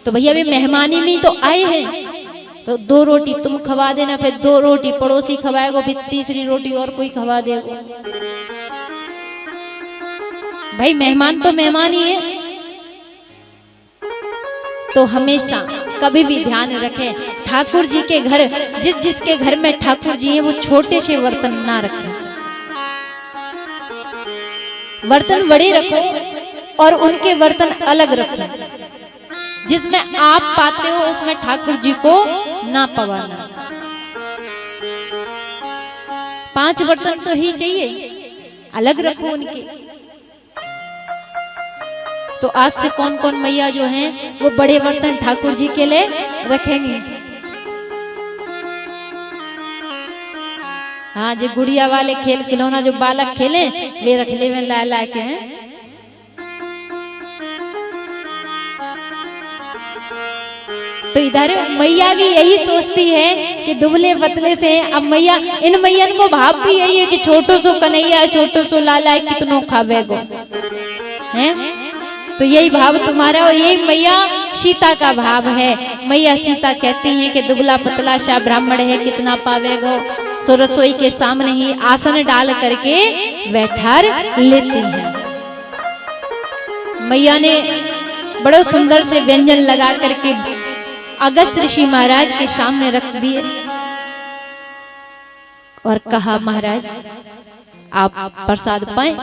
तो भैया भी मेहमानी में तो आए हैं, तो 2 रोटी तुम खवा देना, फिर 2 रोटी पड़ोसी खवाएगा, फिर तीसरी रोटी और कोई खवा देगा। भाई मेहमान तो मेहमान ही है। तो हमेशा कभी भी ध्यान रखें, ठाकुर जी के घर, जिसके घर में ठाकुर जी हैं वो छोटे से बर्तन ना रखें, बर्तन बड़े रखो और उनके बर्तन अलग रखो। जिसमें आप पाते हो उसमें ठाकुर जी को ना पवाना। 5 बर्तन तो ही चाहिए, अलग रखो उनके। तो आज से कौन कौन मैया जो हैं वो बड़े बर्तन ठाकुर जी के लिए रखेंगे। हाँ, जो गुड़िया वाले खेल खिलौना जो बालक खेले वे रख ले में ला ला के हैं। तो इधर मैया भी यही सोचती है कि दुबले पतले से, अब मैया इन मैयन को भाव भी यही है कि छोटो सो कन्हैया छोटो सो लाला कितनों खावेगो, हैं। तो यही भाव तुम्हारा और यही मैया सीता का भाव है। मैया सीता कहती हैं कि दुबला पतला सा ब्राह्मण है कितना पावेगो, सो रसोई के सामने ही आसन डाल करके बैठा लेती हैं। मैया ने बड़े सुंदर से व्यंजन लगा करके अगस्त ऋषि महाराज के सामने रख दिए और कहा, महाराज आप प्रसाद पाएं।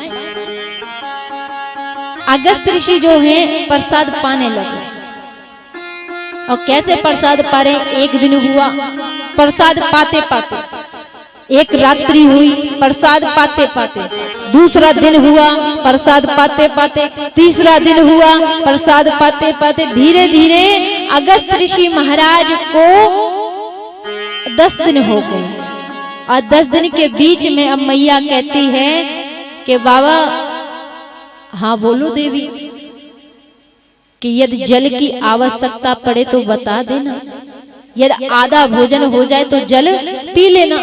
अगस्त ऋषि जो हैं प्रसाद पाने लगे। और कैसे प्रसाद पा रहे, एक दिन हुआ प्रसाद पाते पाते, एक रात्रि हुई प्रसाद पाते पाते, दूसरा दिन हुआ प्रसाद पाते पाते, तीसरा दिन हुआ प्रसाद पाते पाते, धीरे धीरे अगस्त ऋषि महाराज को 10 दिन हो गए। और 10 दिन के बीच में अब मैया कहती है कि बाबा, हाँ बोलो देवी, कि यदि जल की आवश्यकता पड़े तो बता देना, यदि आधा भोजन हो जाए तो जल पी लेना।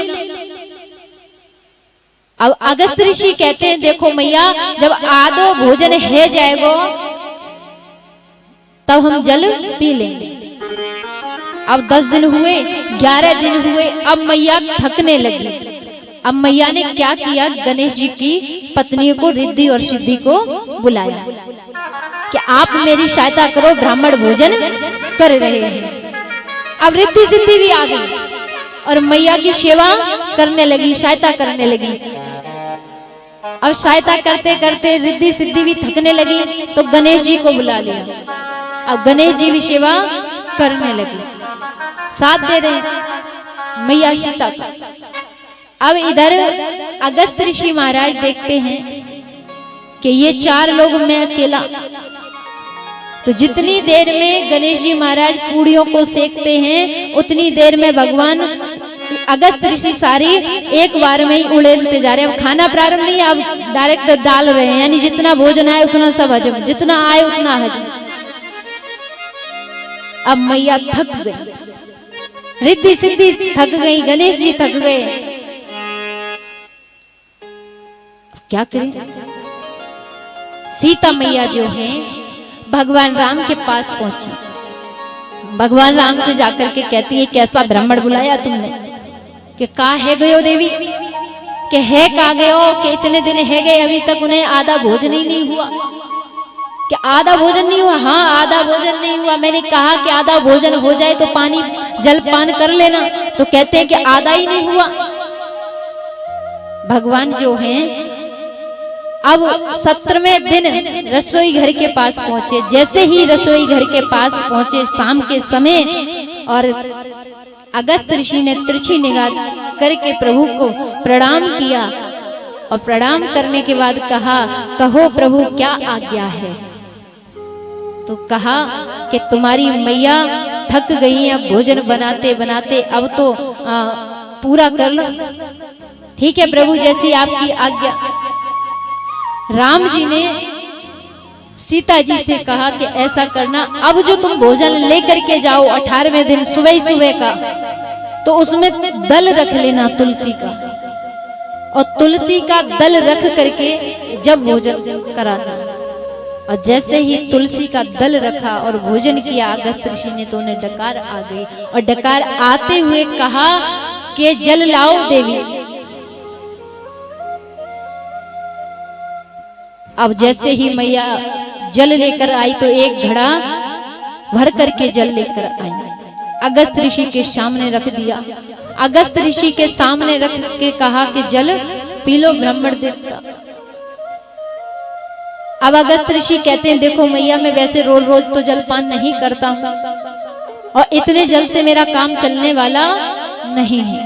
अब अगस्त ऋषि कहते हैं, देखो मैया, जब आधो भोजन है जाएगा तब हम जल पी लेंगे। अब 10 दिन हुए, 11 दिन हुए, अब मैया थकने लगी। अब मैया ने क्या किया, गणेश जी की पत्नियों को, रिद्धि और सिद्धि को बुलाया कि आप मेरी सहायता करो, ब्राह्मण भोजन कर रहे हैं। अब रिद्धि सिद्धि भी आ गई और मैया की सेवा करने लगी, सहायता करने लगी। अब सहायता करते करते रिद्धि सिद्धि भी थकने लगी तो गणेश जी को बुला लिया। अब गणेश जी भी सेवा करने लगे, साथ दे रहे मैया सीता का। अब इधर अगस्त ऋषि महाराज देखते हैं कि ये 4 लोग, मैं अकेला। तो जितनी देर में गणेश जी महाराज पूड़ियों को सेकते हैं उतनी देर में भगवान अगस्त ऋषि सारी एक बार में ही उड़ेलते जा रहे हैं। अब खाना प्रारंभ नहीं, अब डायरेक्ट डाल रहे हैं, यानी जितना भोजन आए उतना सब हजम, जितना आए उतना हजम। अब मैया थक गई, रिद्धि सिद्धि थक गई, गणेश जी थक गए, क्या करें। सीता मैया जो है भगवान राम के पास पहुंची। भगवान राम से जाकर के कहती है, कैसा ब्राह्मण बुलाया तुमने, कि का है गयो देवी, कि है का गयो, कि इतने दिन है गए अभी तक उन्हें आधा भोजन ही नहीं हुआ। कि आधा भोजन नहीं हुआ, हाँ आधा भोजन नहीं हुआ। मैंने कहा कि आधा भोजन हो जाए तो पानी जल पान कर लेना, तो कहते हैं कि आधा ही नहीं हुआ। भगवान जो हैं अब 17वें दिन रसोई घर के पास पहुंचे। जैसे ही रसोई घर के पास पहुंचे शाम के समय, और अगस्त ऋषि ने तिरछी निगाह करके प्रभु को प्रणाम किया और प्रणाम करने के बाद कहा, कहो प्रभु क्या आज्ञा है। तो कहा कि तुम्हारी मैया थक गई है भोजन बनाते बनाते, अब तो पूरा कर लो। ठीक है प्रभु, जैसी आपकी आज्ञा। राम जी ने सीता जी से कहा कि ऐसा करना, अब जो तुम भोजन लेकर के जाओ 18वें दिन सुबह सुबह का, तो उसमें दल रख लेना तुलसी का, और तुलसी का दल रख करके जब भोजन कराना। और जैसे ही तुलसी का दल रखा और भोजन किया अगस्त्य ऋषि ने, तो उन्हें डकार आ गई, और डकार आते हुए कहा कि जल लाओ देवी। अब जैसे ही मैया जल लेकर आई तो एक घड़ा भर करके जल लेकर आई, अगस्त्य ऋषि के सामने रख दिया। अगस्त्य ऋषि के सामने रख के कहा कि जल पी लो ब्राह्मण देवता। अब अगस्त्य ऋषि कहते हैं, देखो मैया मैं वैसे रोज रोज तो जलपान नहीं करता हूं, और इतने जल से मेरा काम चलने वाला नहीं है।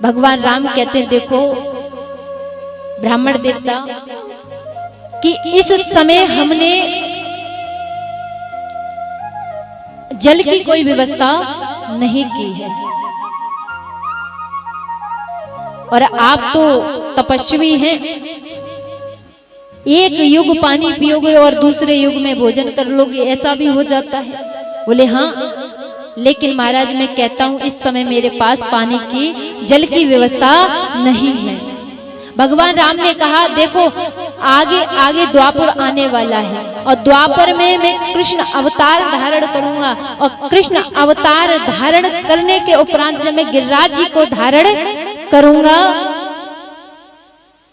भगवान राम कहते हैं, देखो ब्राह्मण देवता कि इस समय हमने जल की कोई व्यवस्था नहीं की है, और आप तो तपस्वी हैं, एक युग पानी पियोगे और दूसरे युग में भोजन कर लोगे, ऐसा भी हो जाता है। बोले हाँ, लेकिन महाराज मैं कहता हूं इस समय मेरे पास पानी की जल की व्यवस्था नहीं है। भगवान राम ने कहा, देखो आगे आगे द्वापर आने वाला है, और द्वापर में मैं कृष्ण अवतार धारण करूंगा, और कृष्ण अवतार धारण करने के उपरांत जब मैं गिरिराज जी को धारण करूंगा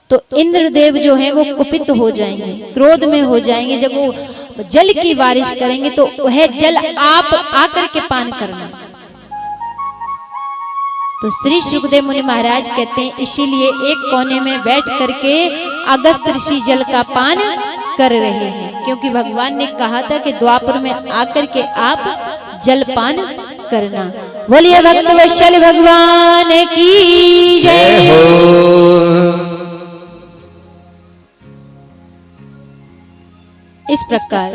तो इंद्रदेव जो है वो कुपित हो जाएंगे, क्रोध में हो जाएंगे। जब वो जल की बारिश करेंगे तो वह जल आप आकर के पान करना। तो श्री सुखदेव मुनि महाराज कहते हैं, इसीलिए एक कोने में बैठ करके अगस्त्य ऋषि जल का पान कर रहे हैं, क्योंकि भगवान ने कहा था कि द्वापर में आकर के आप जल पान करना। बोलिए भक्त वत्सल भगवान की जय हो। इस प्रकार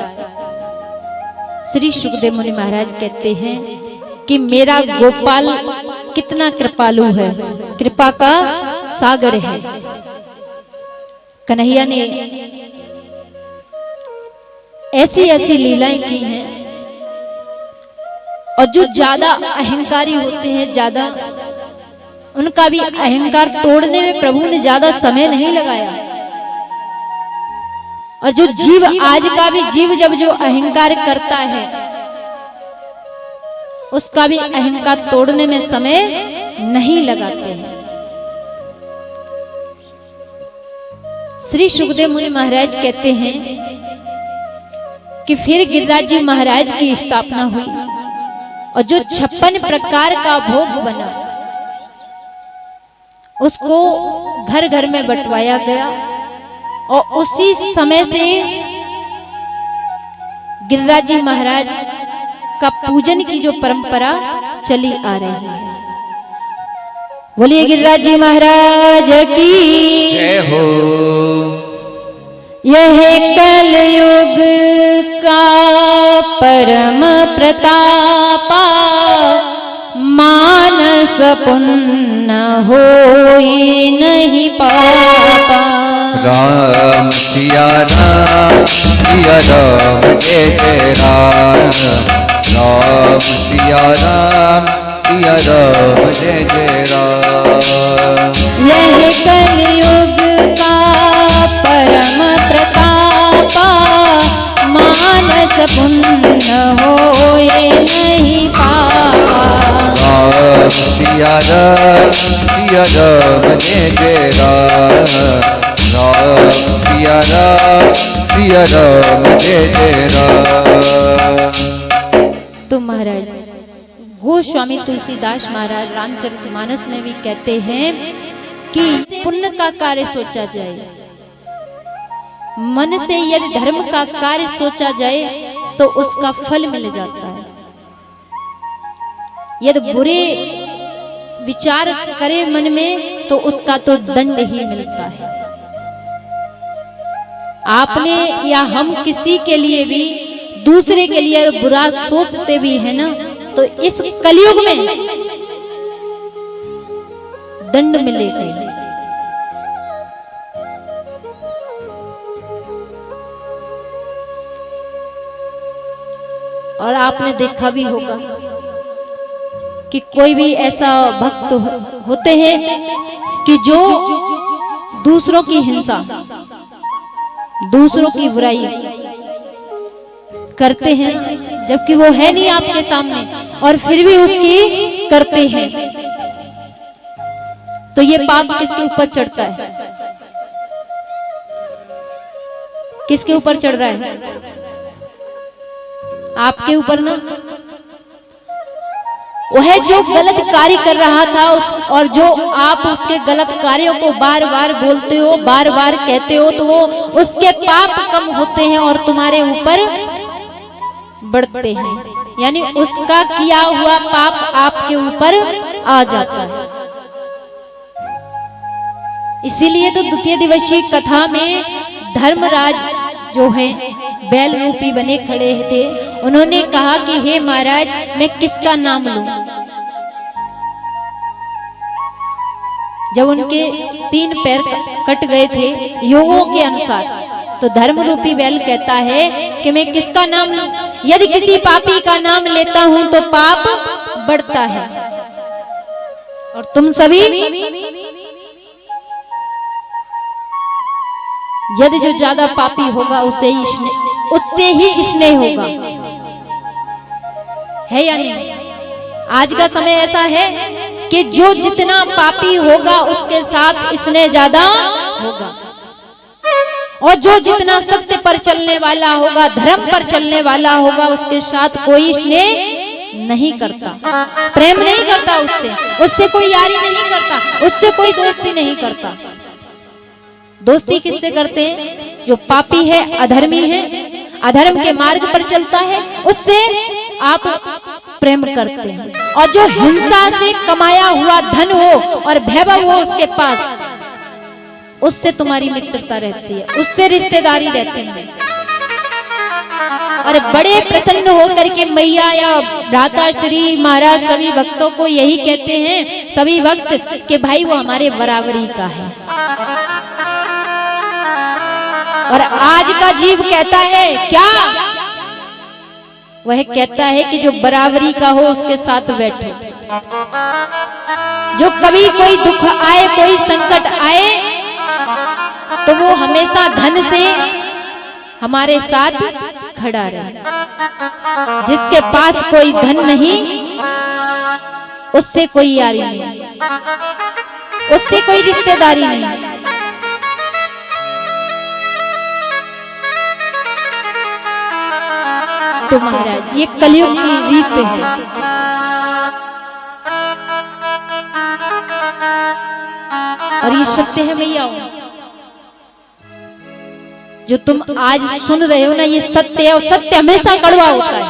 श्री सुखदेव मुनि महाराज कहते हैं कि मेरा गोपाल कितना कृपालु है, कृपा का सागर है। कन्हैया ने ऐसी ऐसी लीलाएं की हैं, और जो ज्यादा अहंकारी होते हैं, ज्यादा उनका भी अहंकार तोड़ने में प्रभु ने ज्यादा समय नहीं लगाया। और जो जीव आज का भी जीव जब जो अहंकार करता है, उसका भी अहंकार तोड़ने में समय नहीं लगाते हैं। श्री सुखदेव मुनि महाराज कहते हैं कि फिर गिरिराज जी महाराज की स्थापना हुई, और जो 56 प्रकार का भोग बना उसको घर घर में बंटवाया गया, और उसी समय से गिरिराज जी महाराज का पूजन की जो परंपरा चली आ रही है। बोलिए गिरिराज जी महाराज की जय हो। यह कलयुग का परम प्रतापा, मानस पुण्य होई नहीं पापा। राम सिया राम जय जय राम, राम सिया राम जय जय राम। यह कलयुग का परम प्रतापा, मानस पुण्य होए नहीं पापा। राम सिया राम जय जय राम, राम सिया राम जय जय राम। तो महाराज गोस्वामी तुलसीदास महाराज रामचरितमानस में भी कहते हैं कि पुण्य का कार्य सोचा जाए, मन से यदि धर्म का कार्य सोचा जाए तो उसका फल मिल जाता है। यदि बुरे विचार करे मन में तो उसका तो दंड ही मिलता है। आपने या हम किसी के लिए भी, दूसरे के लिए बुरा सोचते भी है ना, तो इस कलयुग में दंड मिलेगा। और आपने देखा भी होगा कि कोई भी ऐसा भक्त होते हैं कि जो दूसरों की हिंसा, दूसरों की बुराई करते हैं, जबकि वो है नहीं आपके सामने, और फिर भी उसकी करते हैं। तो ये पाप किसके ऊपर चढ़ता है? किसके ऊपर चढ़ रहा है? आपके ऊपर ना। वह जो गलत कार्य कर रहा था और जो आप उसके गलत कार्यों को बार बार बोलते हो, बार बार कहते हो, तो वो उसके पाप कम होते हैं और तुम्हारे ऊपर बढ़ते हैं। यानी उसका किया हुआ पाप आपके ऊपर आ जाता है। इसीलिए तो द्वितीय दिवसीय कथा में धर्मराज जो है बैल रूपी बने खड़े थे, उन्होंने कहा कि हे महाराज, मैं किसका नाम लूं? जब उनके 3 पैर कट गए थे योगों के अनुसार, तो धर्म रूपी बैल कहता है कि मैं किसका नाम लूं? यदि किसी पापी का नाम लेता हूं तो पाप बढ़ता है, और तुम सभी यदि जो ज्यादा पापी होगा उससे ही स्नेह होगा, है या नहीं? आज का समय ऐसा है कि जो जितना पापी होगा उसके साथ स्नेह ज्यादा होगा, और जो जितना सत्य पर चलने वाला होगा, धर्म पर चलने वाला होगा, उसके साथ कोई स्नेह नहीं करता, प्रेम नहीं करता, उससे कोई यारी नहीं करता, उससे कोई दोस्ती नहीं करता। दोस्ती किससे करते हैं? जो पापी है, अधर्मी है, अधर्म के मार्ग पर चलता है, उससे आप प्रेम करते हैं। और जो हिंसा से कमाया हुआ धन हो और वैभव हो उसके पास, उससे तुम्हारी मित्रता रहती है, उससे रिश्तेदारी रहती है। और बड़े प्रसन्न होकर के मैया या भ्राता श्री महाराज सभी भक्तों को यही कहते हैं, सभी भक्त, कि भाई वो हमारे बराबरी का है। और आज का जीव कहता है क्या? वह कहता है कि जो बराबरी का हो उसके साथ बैठो, जो कभी कोई दुख आए, कोई संकट आए, तो वो हमेशा धन से हमारे साथ खड़ा रहे। जिसके पास कोई धन नहीं, उससे कोई यारी नहीं, उससे कोई रिश्तेदारी नहीं। तो महाराज ये कलयुग की रीत है। और ये सत्य है मैया, जो तुम आज सुन रहे हो ना, ये सत्य है, और सत्य हमेशा कड़वा होता है।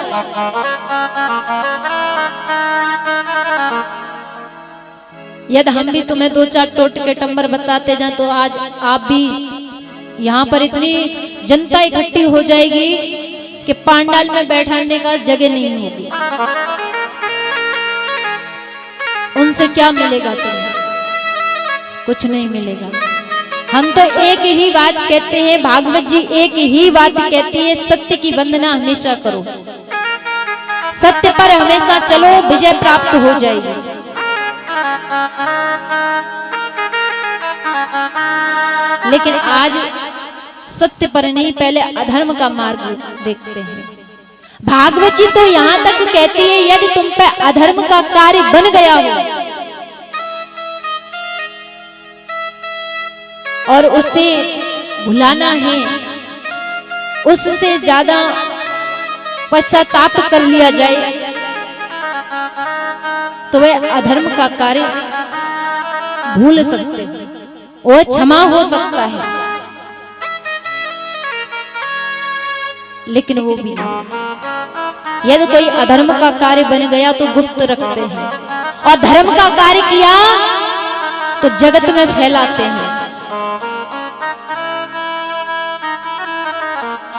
यदि हम भी तुम्हें 2-4 टोटके टंबर बताते जाएं तो आज आप भी यहाँ पर इतनी जनता इकट्ठी हो जाएगी कि पांडाल में बैठाने का जगह नहीं होगी। उनसे क्या मिलेगा तुम्हें? कुछ नहीं मिलेगा। हम तो एक ही बात कहते हैं, भागवत जी एक ही बात कहती है, सत्य की वंदना हमेशा करो, सत्य पर हमेशा चलो, विजय प्राप्त हो जाएगी। लेकिन आज सत्य पर नहीं, पहले अधर्म का मार्ग देखते हैं। भागवत जी तो यहाँ तक कहती है, यदि तुम पे अधर्म का कार्य बन गया हो और उसे भुलाना है, उससे ज्यादा पश्चाताप कर लिया जाए, तो वह अधर्म का कार्य भूल सकते हैं, वह क्षमा हो सकता है। लेकिन वो भी नहीं। यदि कोई अधर्म का कार्य बन गया तो गुप्त रखते हैं, और धर्म का कार्य किया तो जगत में फैलाते हैं।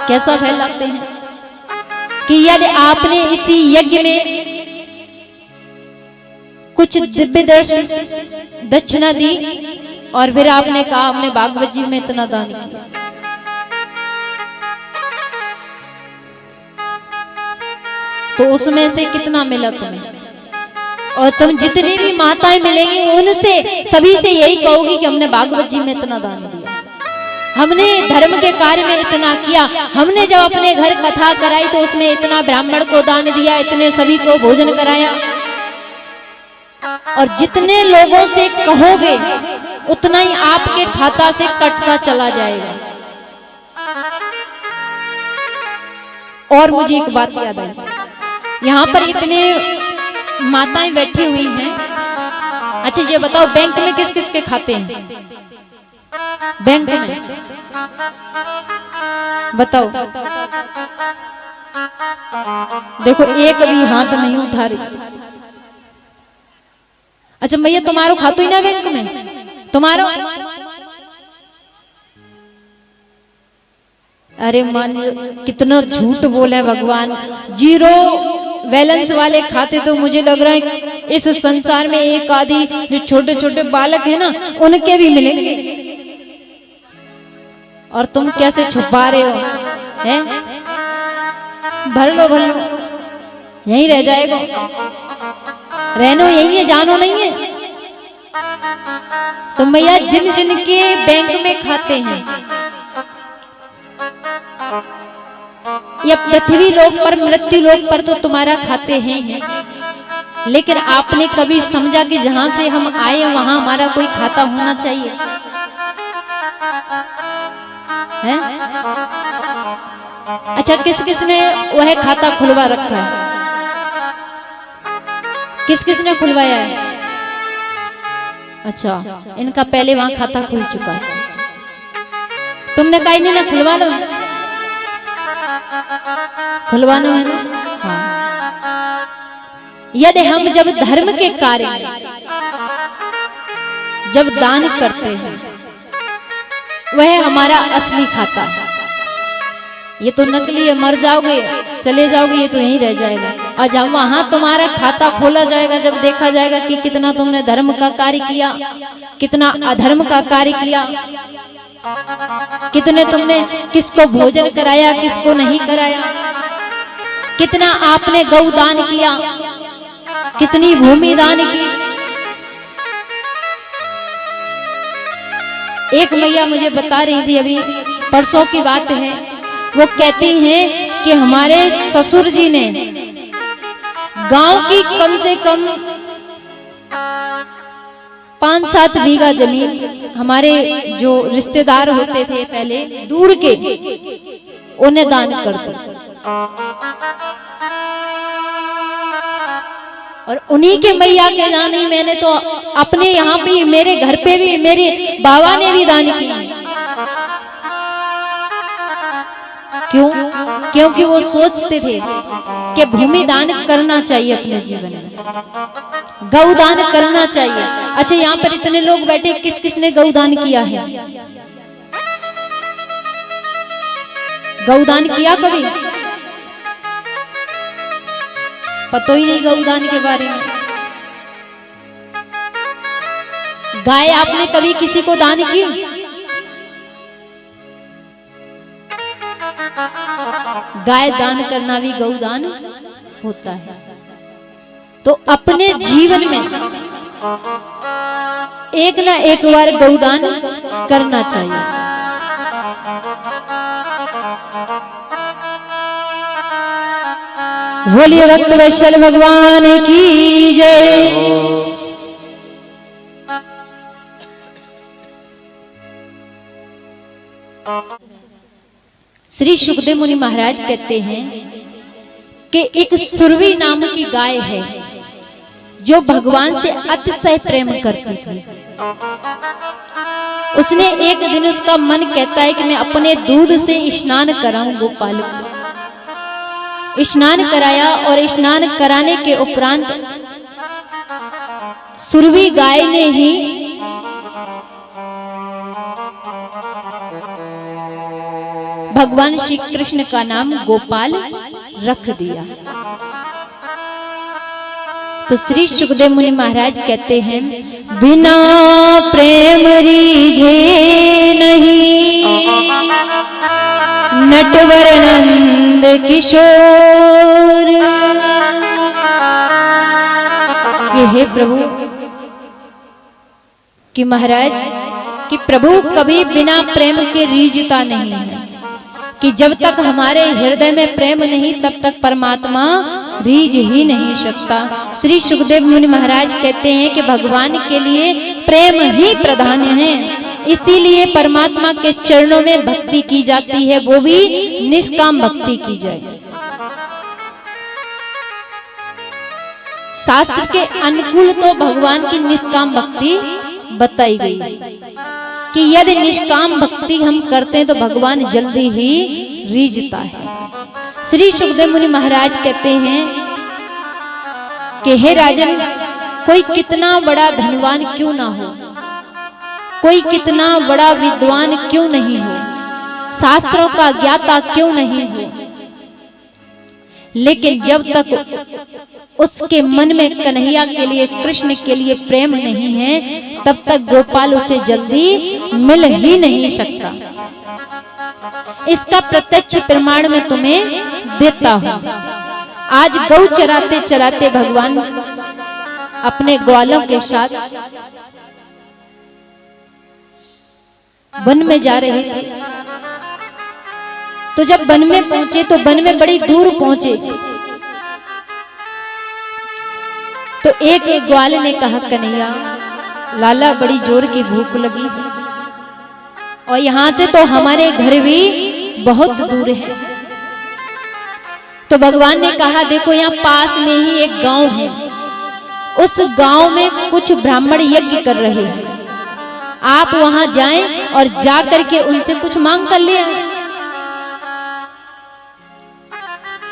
कैसा फैलाते हैं कि यदि आपने इसी यज्ञ में कुछ दिव्य दक्षिणा दी और फिर आपने कहा हमने भागवत जी में इतना दान किया, तो उसमें से कितना मिला तुम्हें? और तुम जितनी भी माताएं मिलेंगी उनसे सभी से यही कहोगी कि हमने भागवत जी में इतना दान दिया, हमने धर्म के कार्य में इतना किया, हमने जब अपने घर कथा कराई तो उसमें इतना ब्राह्मण को दान दिया, इतने सभी को भोजन कराया। और जितने लोगों से कहोगे उतना ही आपके खाता से कटता चला जाएगा। और मुझे एक बात याद आई, यहाँ पर इतने माताएं बैठी हुई हैं, अच्छा ये बताओ बैंक में किस किस के खाते हैं? बैंक में बताओ, देखो एक भी हाथ नहीं उठा रही। अच्छा भैया तुम्हारो खातो ही ना बैंक में तुम्हारो? अरे मान कितना झूठ बोले भगवान, जीरो बैलेंस वाले खाते तो मुझे लग रहा है इस संसार में एक आदि जो छोटे छोटे बालक है ना उनके भी मिलेंगे। और तुम कैसे छुपा रहे हो? हैं? भर लो यहीं रह जाएगा, रहनो यही है, जानो नहीं है। तुम भैया जिन जिन के बैंक में खाते हैं या पृथ्वी लोक पर मृत्यु लोक पर तो तुम्हारा खाते हैं, लेकिन आपने कभी समझा कि जहां से हम आए वहां हमारा कोई खाता होना चाहिए? है? अच्छा किस किस ने वह खाता खुलवा रखा है? किस किस ने खुलवाया है? अच्छा इनका पहले वहां खाता खुल चुका है, तुमने कहा नहीं ना खुलवा लो, खुलवाना है ना? हाँ। यदि हम जब धर्म के कार्य जब दान करते हैं वह हमारा असली खाता है। ये तो नकली है, मर जाओगे चले जाओगे ये तो यहीं रह जाएगा। और जब वहां तुम्हारा खाता खोला जाएगा, जब देखा जाएगा कि कितना तुमने धर्म का कार्य किया, कितना अधर्म का कार्य किया, कितने तुमने किसको भोजन कराया किसको नहीं कराया, कितना आपने गौ दान किया, कितनी भूमि दान की। एक मैया मुझे बता रही थी, अभी परसों की बात है, वो कहती हैं कि हमारे ससुर जी ने गांव की कम से कम 5-7 बीघा जमीन, हमारे जो रिश्तेदार होते थे पहले दूर के, उन्हें दान कर दी। और उन्हीं के मैया के जाने मैंने तो अपने यहाँ भी, मेरे घर पे भी मेरे बाबा ने भी दान किया। क्यों? क्योंकि वो सोचते थे कि भूमि दान करना चाहिए अपने जीवन में, गौ दान करना चाहिए। अच्छा यहाँ पर इतने लोग बैठे, किस किस ने गौ दान किया है? गौ दान किया कभी? पता ही नहीं गौ दान के बारे में। गाय आपने कभी किसी को दान की? गाय दान करना भी गौ दान होता है। तो अपने जीवन में एक ना एक बार गौ दान करना चाहिए। बोलिए भक्त वत्सल भगवान की जय। श्री सुखदेव मुनि महाराज कहते हैं कि एक सुरवी नाम की गाय है जो भगवान से अतिशय प्रेम करती थी। उसने एक दिन, उसका मन कहता है कि मैं अपने दूध से स्नान कराऊं गोपाल को। स्नान कराया और स्नान कराने के उपरांत सुरवी गाय ने ही भगवान श्री कृष्ण का नाम गोपाल रख दिया। तो श्री सुखदेव मुनि महाराज कहते हैं, बिना प्रेम रीझे नहीं नटवर नंद किशोर। ये है प्रभु कि महाराज कि प्रभु कभी बिना प्रेम के रीझता नहीं है, कि जब तक हमारे हृदय में प्रेम नहीं तब तक परमात्मा रीझ ही नहीं सकता। श्री सुखदेव मुनि महाराज कहते हैं कि भगवान के लिए प्रेम ही प्रधान है, इसीलिए परमात्मा के चरणों में भक्ति की जाती है, वो भी निष्काम भक्ति की जाए। शास्त्र के अनुकूल तो भगवान की निष्काम भक्ति बताई गई कि यदि निष्काम भक्ति हम करते हैं तो भगवान जल्दी ही रीझता है। श्री सुखदेव मुनि महाराज कहते हैं कि हे राजन, कोई कितना बड़ा धनवान क्यों ना हो, कोई कितना बड़ा विद्वान क्यों नहीं हो, शास्त्रों का ज्ञाता क्यों नहीं हो, लेकिन जब तक उसके मन में कन्हैया के लिए, कृष्ण के लिए प्रेम नहीं है, तब तक गोपाल उसे जल्दी मिल ही नहीं सकता। इसका प्रत्यक्ष प्रमाण मैं तुम्हें देता हूं। आज गौ चराते चराते भगवान अपने ग्वालों के साथ वन में जा रहे थे। तो जब वन में पहुंचे तो वन में बड़ी दूर पहुंचे तो एक ग्वाल ने कहा, कन्हैया लाला बड़ी जोर की भूख लगी है और यहां से तो हमारे घर भी बहुत दूर है। तो भगवान ने कहा, देखो यहाँ पास में ही एक गांव है, उस गांव में कुछ ब्राह्मण यज्ञ कर रहे हैं, आप वहां जाएं और जा करके उनसे कुछ मांग कर ले आए।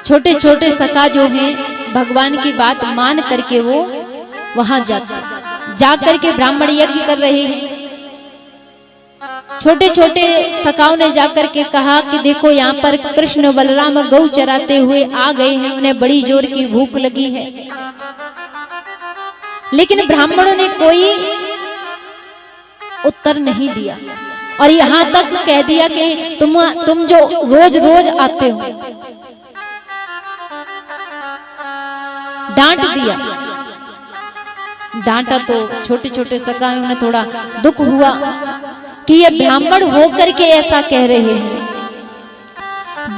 छोटे छोटे सखा जो हैं भगवान की बात मान करके वो वहां जा करके ब्राह्मण यज्ञ कर रहे हैं। छोटे छोटे सखाओं ने जाकर के कहा कि देखो यहाँ पर कृष्ण बलराम गौ चराते हुए आ गए हैं, उन्हें बड़ी जोर की भूख लगी है। लेकिन ब्राह्मणों ने कोई उत्तर नहीं दिया और यहाँ तक कह दिया कि तुम जो रोज रोज आते हो, डांट दिया। डांटा तो छोटे छोटे सखाओं ने थोड़ा दुख हुआ कि ये ब्राह्मण होकर के ऐसा कह रहे हैं।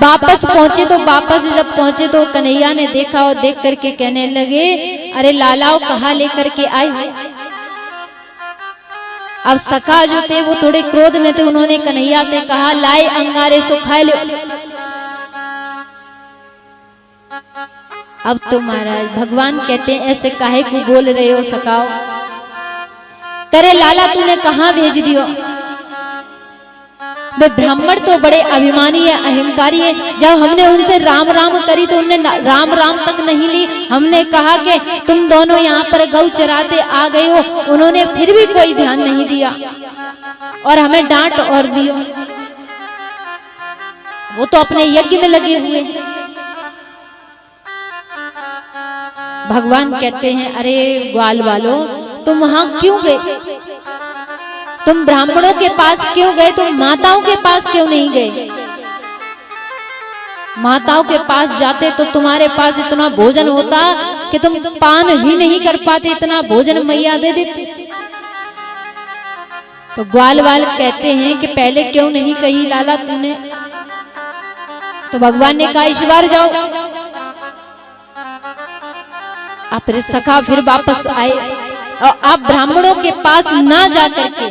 वापस पहुंचे तो जब पहुंचे तो कन्हैया ने देखा और देख करके कहने लगे, अरे लालाओ कहाँ लेकर के आए। अब सखा जो थे वो थोड़े क्रोध में थे, उन्होंने कन्हैया से कहा, लाए अंगारे सो खाए लो। अब तो महाराज भगवान कहते हैं, ऐसे काहे को बोल रहे हो सखाओ। करे लाला तूने कहां भेज दियो। वे ब्राह्मण तो बड़े अभिमानी है, अहंकारी है। जब हमने उनसे राम राम करी तो उन्होंने राम राम तक नहीं ली। हमने कहा कि तुम दोनों यहाँ पर गौ चराते आ गए हो, उन्होंने फिर भी कोई ध्यान नहीं दिया और हमें डांट और दियो। वो तो अपने यज्ञ में लगे हुए हैं। भगवान कहते हैं, अरे ग्वाल वालों तुम वहां क्यों गए, तुम ब्राह्मणों के पास क्यों गए, तुम माताओं के पास क्यों नहीं गए। माताओं के पास जाते तो तुम्हारे पास इतना भोजन होता कि तुम पान ही नहीं कर पाते, इतना भोजन मैया दे देती। तो ग्वाल वाल कहते हैं कि पहले क्यों नहीं कही लाला तूने। तो भगवान ने कहा, इस बार जाओ। आप फिर सखा फिर वापस आए और आप ब्राह्मणों के पास ना जा करके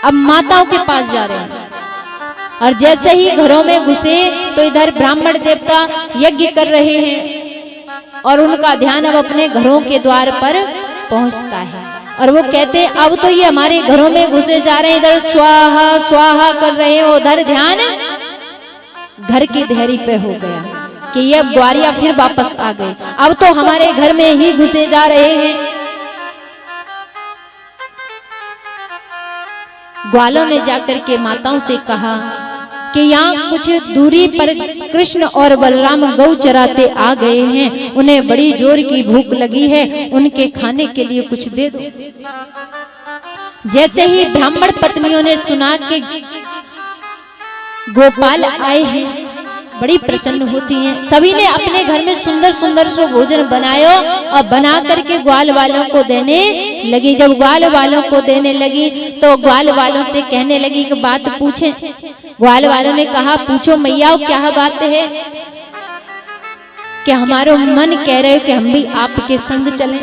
अब माताओं के पास जा रहे हैं। और जैसे ही घरों में घुसे तो इधर ब्राह्मण देवता यज्ञ कर रहे हैं और उनका ध्यान अब अपने घरों के द्वार पर पहुंचता है। और वो कहते हैं, अब तो ये हमारे घरों में घुसे जा रहे हैं, इधर स्वाहा स्वाहा कर रहे हैं, उधर ध्यान घर की देहरी पे हो गया कि ये ग्वारिया फिर वापस आ गए। अब तो हमारे घर में ही घुसे जा रहे हैं। ग्वालों ने जाकर के माताओं से कहा कि यहाँ कुछ दूरी पर कृष्ण और बलराम गौ चराते आ गए हैं, उन्हें बड़ी जोर की भूख लगी है, उनके खाने के लिए कुछ दे दो। जैसे ही ब्राह्मण पत्नियों ने सुना कि गोपाल आए हैं, बड़ी प्रसन्न होती हैं। सभी ने अपने घर में सुंदर सुंदर से भोजन बनाया और बना करके ग्वाल वालों को देने लगी। जब ग्वाल वालों को देने लगी तो ग्वाल वालों से कहने लगी कि बात पूछें। ग्वाल वालों ने कहा, पूछो मैया क्या बात है, कि हमारा मन कह रहे हो कि हम भी आपके संग चलें।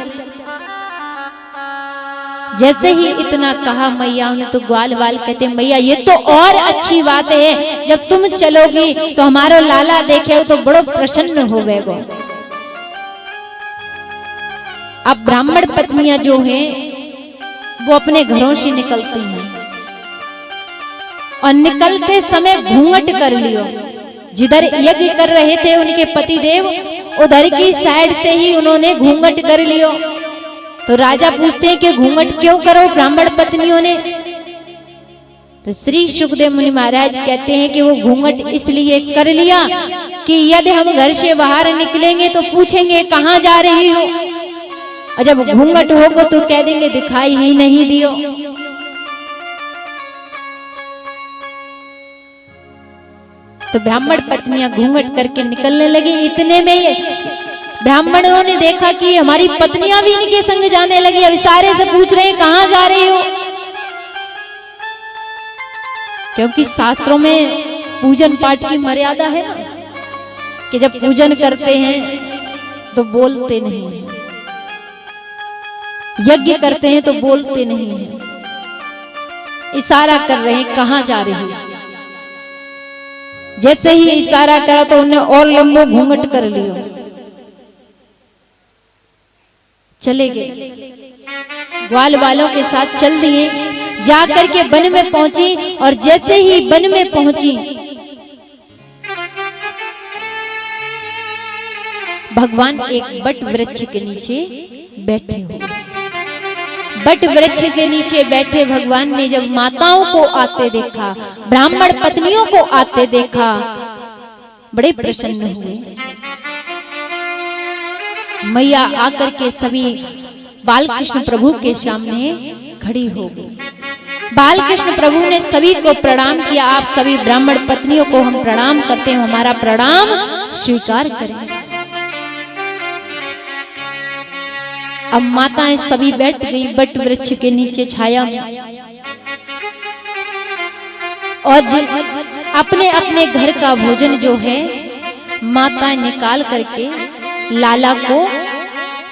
जैसे ही इतना कहा मैया ने तो ग्वाल वाल कहते, मैया ये तो और अच्छी बात है, जब तुम चलोगी तो हमारा लाला देखे तो बड़ो प्रसन्न होवेगो। अब ब्राह्मण पत्नियां जो हैं वो अपने घरों से निकलती हैं और निकलते समय घूंघट कर लियो। जिधर यज्ञ कर रहे थे उनके पतिदेव, उधर की साइड से ही उन्होंने घूंघट कर लियो। तो राजा पूछते हैं कि घूंघट क्यों करो ब्राह्मण पत्नियों ने? तो श्री सुखदेव मुनि महाराज कहते हैं कि वो घूंघट इसलिए कर लिया कि यदि हम घर से बाहर निकलेंगे तो पूछेंगे कहाँ जा रही हो, और जब घूंघट होगा तो कह देंगे दिखाई ही नहीं दियो। तो ब्राह्मण पत्नियां घूंघट करके निकलने लगी। इतने में ब्राह्मणों ने देखा कि हमारी पत्नियां भी इनके संग जाने लगी। अब सारे से पूछ रहे हैं कहाँ जा रही हो, क्योंकि शास्त्रों में पूजन पाठ की मर्यादा है ना, कि जब पूजन करते हैं तो बोलते नहीं हैं, यज्ञ करते हैं तो बोलते नहीं हैं, इशारा कर रहे हैं कहाँ जा रही हो। जैसे ही इशारा करा तो उन्हें और लंबो घूंघट कर लिया, चले गए। ग्वाल वालों के साथ चल दिए, जा करके वन में पहुंची, और जैसे ही वन में पहुंची भगवान एक बट वृक्ष के नीचे बैठे हुए। बट वृक्ष के नीचे बैठे भगवान ने जब माताओं को आते देखा, ब्राह्मण पत्नियों को आते देखा, बड़े प्रसन्न हुए। मैया आकर के सभी बालकृष्ण प्रभु के सामने खड़ी हो गई। बालकृष्ण प्रभु ने सभी को प्रणाम किया। आप सभी ब्राह्मण पत्नियों को हम प्रणाम करते हैं, हमारा प्रणाम स्वीकार करें। अब माताएं सभी बैठ गई बट वृक्ष के नीचे छाया में, और अपने अपने घर का भोजन जो है माताएं निकाल करके लाला को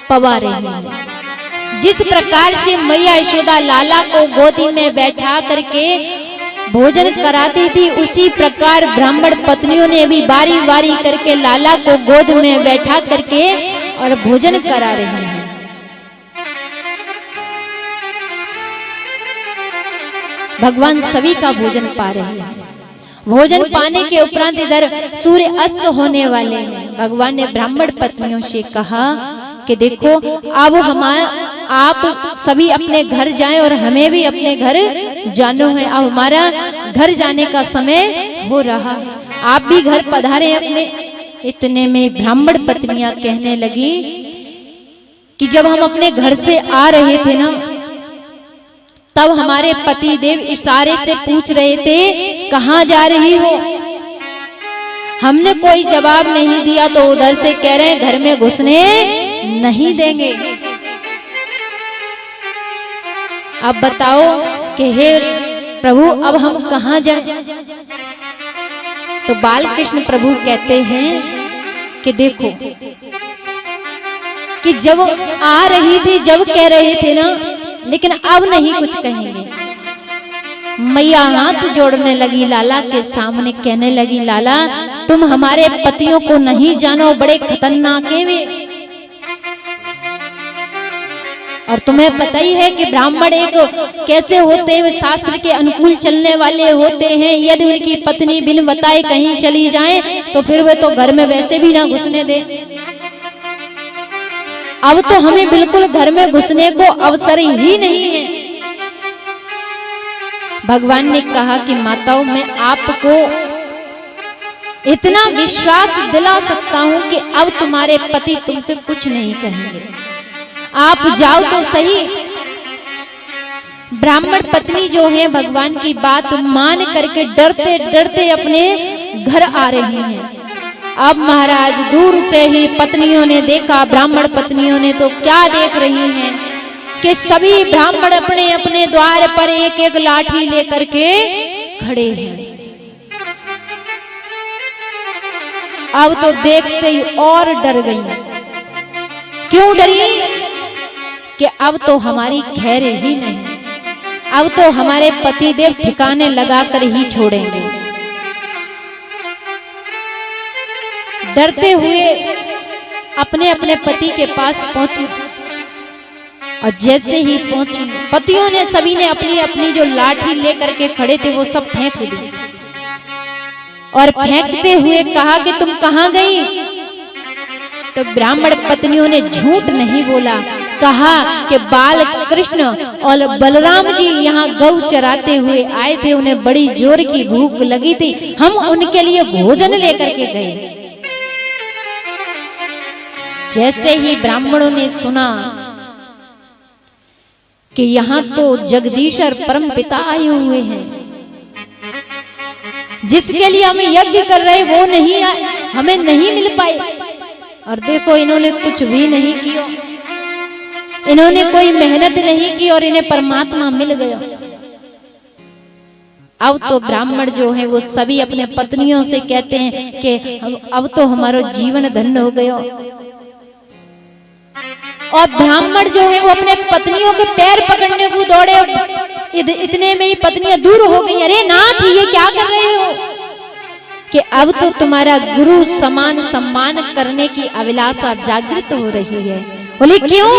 पवा रही है। जिस प्रकार से मैया यशोदा लाला को गोदी में बैठा करके भोजन कराती थी, उसी प्रकार ब्राह्मण पत्नियों ने भी बारी बारी करके लाला को गोद में बैठा करके और भोजन करा रही हैं। भगवान सभी का भोजन पा रहे हैं। भोजन पाने के उपरांत इधर सूर्य अस्त होने वाले हैं। भगवान ने ब्राह्मण पत्नियों से कहा कि देखो अब आप सभी अपने घर जाएं और हमें भी अपने घर जाना है। अब हमारा घर जाने का समय हो रहा, आप भी घर पधारें अपने। इतने में ब्राह्मण पत्नियां कहने लगी कि जब हम अपने घर से आ रहे थे ना, तब हमारे पति देव इशारे से पूछ रहे थे कहाँ जा रही हो। हमने कोई जवाब नहीं दिया तो उधर से कह रहे हैं घर में घुसने नहीं देंगे। अब बताओ कि हे प्रभु अब हम कहाँ जाएं? तो बालकृष्ण प्रभु कहते हैं कि देखो कि जब आ रही थी, जब कह रहे थे ना, लेकिन अब नहीं कुछ कहेंगे। मैया हाथ जोड़ने लगी लाला के सामने, कहने लगी लाला तुम हमारे पतियों को नहीं जानो, बड़े खतरनाक हैं वे। और तुम्हें पता ही है कि ब्राह्मण एक कैसे होते हैं, वे शास्त्र के अनुकूल चलने वाले होते हैं। यदि उनकी पत्नी बिन बताए कहीं चली जाए तो फिर वे तो घर में वैसे भी ना घुसने दे। अब तो हमें बिल्कुल घर में घुसने को अवसर ही नहीं है। भगवान ने कहा कि माताओं, मैं आपको इतना विश्वास दिला सकता हूं कि अब तुम्हारे पति तुमसे कुछ नहीं कहेंगे, आप जाओ तो सही। ब्राह्मण पत्नी जो है भगवान की बात मान करके डरते डरते अपने घर आ रही हैं। अब महाराज दूर से ही पत्नियों ने देखा, ब्राह्मण पत्नियों ने तो क्या देख रही हैं कि सभी ब्राह्मण अपने अपने द्वार पर एक एक लाठी लेकर के खड़े हैं। अब तो देखते ही और डर गई। क्यों डरी? कि अब तो हमारी खैर ही नहीं, अब तो हमारे पतिदेव ठिकाने लगाकर ही छोड़ेंगे। डरते हुए अपने अपने पति के पास पहुंची और जैसे ही पहुंची, पतियों ने सभी ने अपनी अपनी जो लाठी लेकर के खड़े थे वो सब फेंक दी और फेंकते हुए कहा कि तुम कहां गई? तो ब्राह्मण पत्नियों ने झूठ नहीं बोला, कहा कि बाल कृष्ण और बलराम जी यहाँ गौ चराते हुए आए थे, उन्हें बड़ी जोर की भूख लगी थी, हम उनके लिए भोजन लेकर के गए। जैसे ही ब्राह्मणों ने सुना कि यहाँ तो जगदीश्वर परम पिता आए हुए हैं, जिसके लिए हम यज्ञ कर रहे वो नहीं आए, हमें नहीं मिल पाए। और देखो इन्होंने कुछ भी नहीं किया, इन्होंने कोई मेहनत नहीं की और इन्हें परमात्मा मिल गया। अब तो ब्राह्मण जो है वो सभी अपने पत्नियों से कहते हैं कि अब तो हमारा जीवन धन्य हो गया। और ब्राह्मण जो है वो अपने पत्नियों के पैर पकड़ने को दौड़े, इतने में ही पत्नियां दूर हो गई। अरे नाथ, ये क्या कर रहे हो? कि अब तो तुम्हारा गुरु समान सम्मान करने की अभिलाषा जागृत हो रही है। बोले क्यों?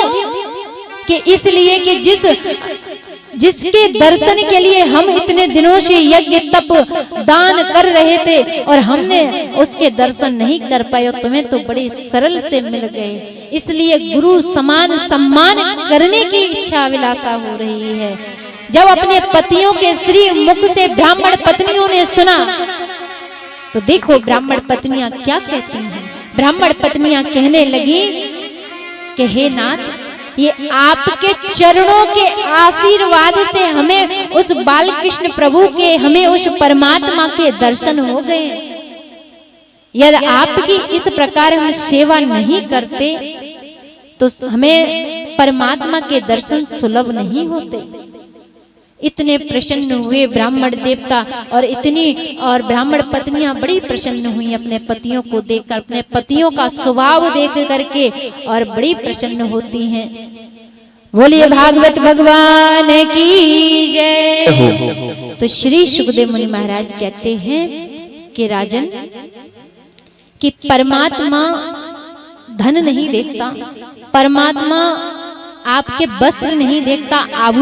कि इसलिए कि जिसके दर्शन के लिए हम इतने दिनों से यज्ञ तप दान कर रहे थे और हमने उसके दर्शन नहीं कर पाए और तुम्हें तो बड़े सरल से मिल गए, इसलिए गुरु समान सम्मान करने की इच्छा अभिलाषा हो रही है। जब अपने पतियों के श्री मुख से ब्राह्मण पत्नियों ने सुना तो देखो ब्राह्मण पत्नियां क्या कहती हैं। ब्राह्मण पत्नियां कहने लगी कि हे नाथ, ये आपके चरणों के आशीर्वाद से हमें उस बालकृष्ण प्रभु के, हमें उस परमात्मा के दर्शन हो गए। यदि आपकी इस प्रकार हम सेवा नहीं करते तो हमें परमात्मा के दर्शन सुलभ नहीं होते। इतने प्रसन्न हुए ब्राह्मण देवता और ब्राह्मण पत्नियां बड़ी प्रसन्न हुई अपने पतियों को देखकर, अपने पतियों का स्वभाव देख करके, और बड़ी प्रसन्न होती हैं। बोलिए भागवत भगवान की जय। तो श्री सुखदेव मुनि महाराज कहते हैं कि राजन, कि परमात्मा धन नहीं देखता, परमात्मा आपके वस्त्र नहीं देखता, आभूषण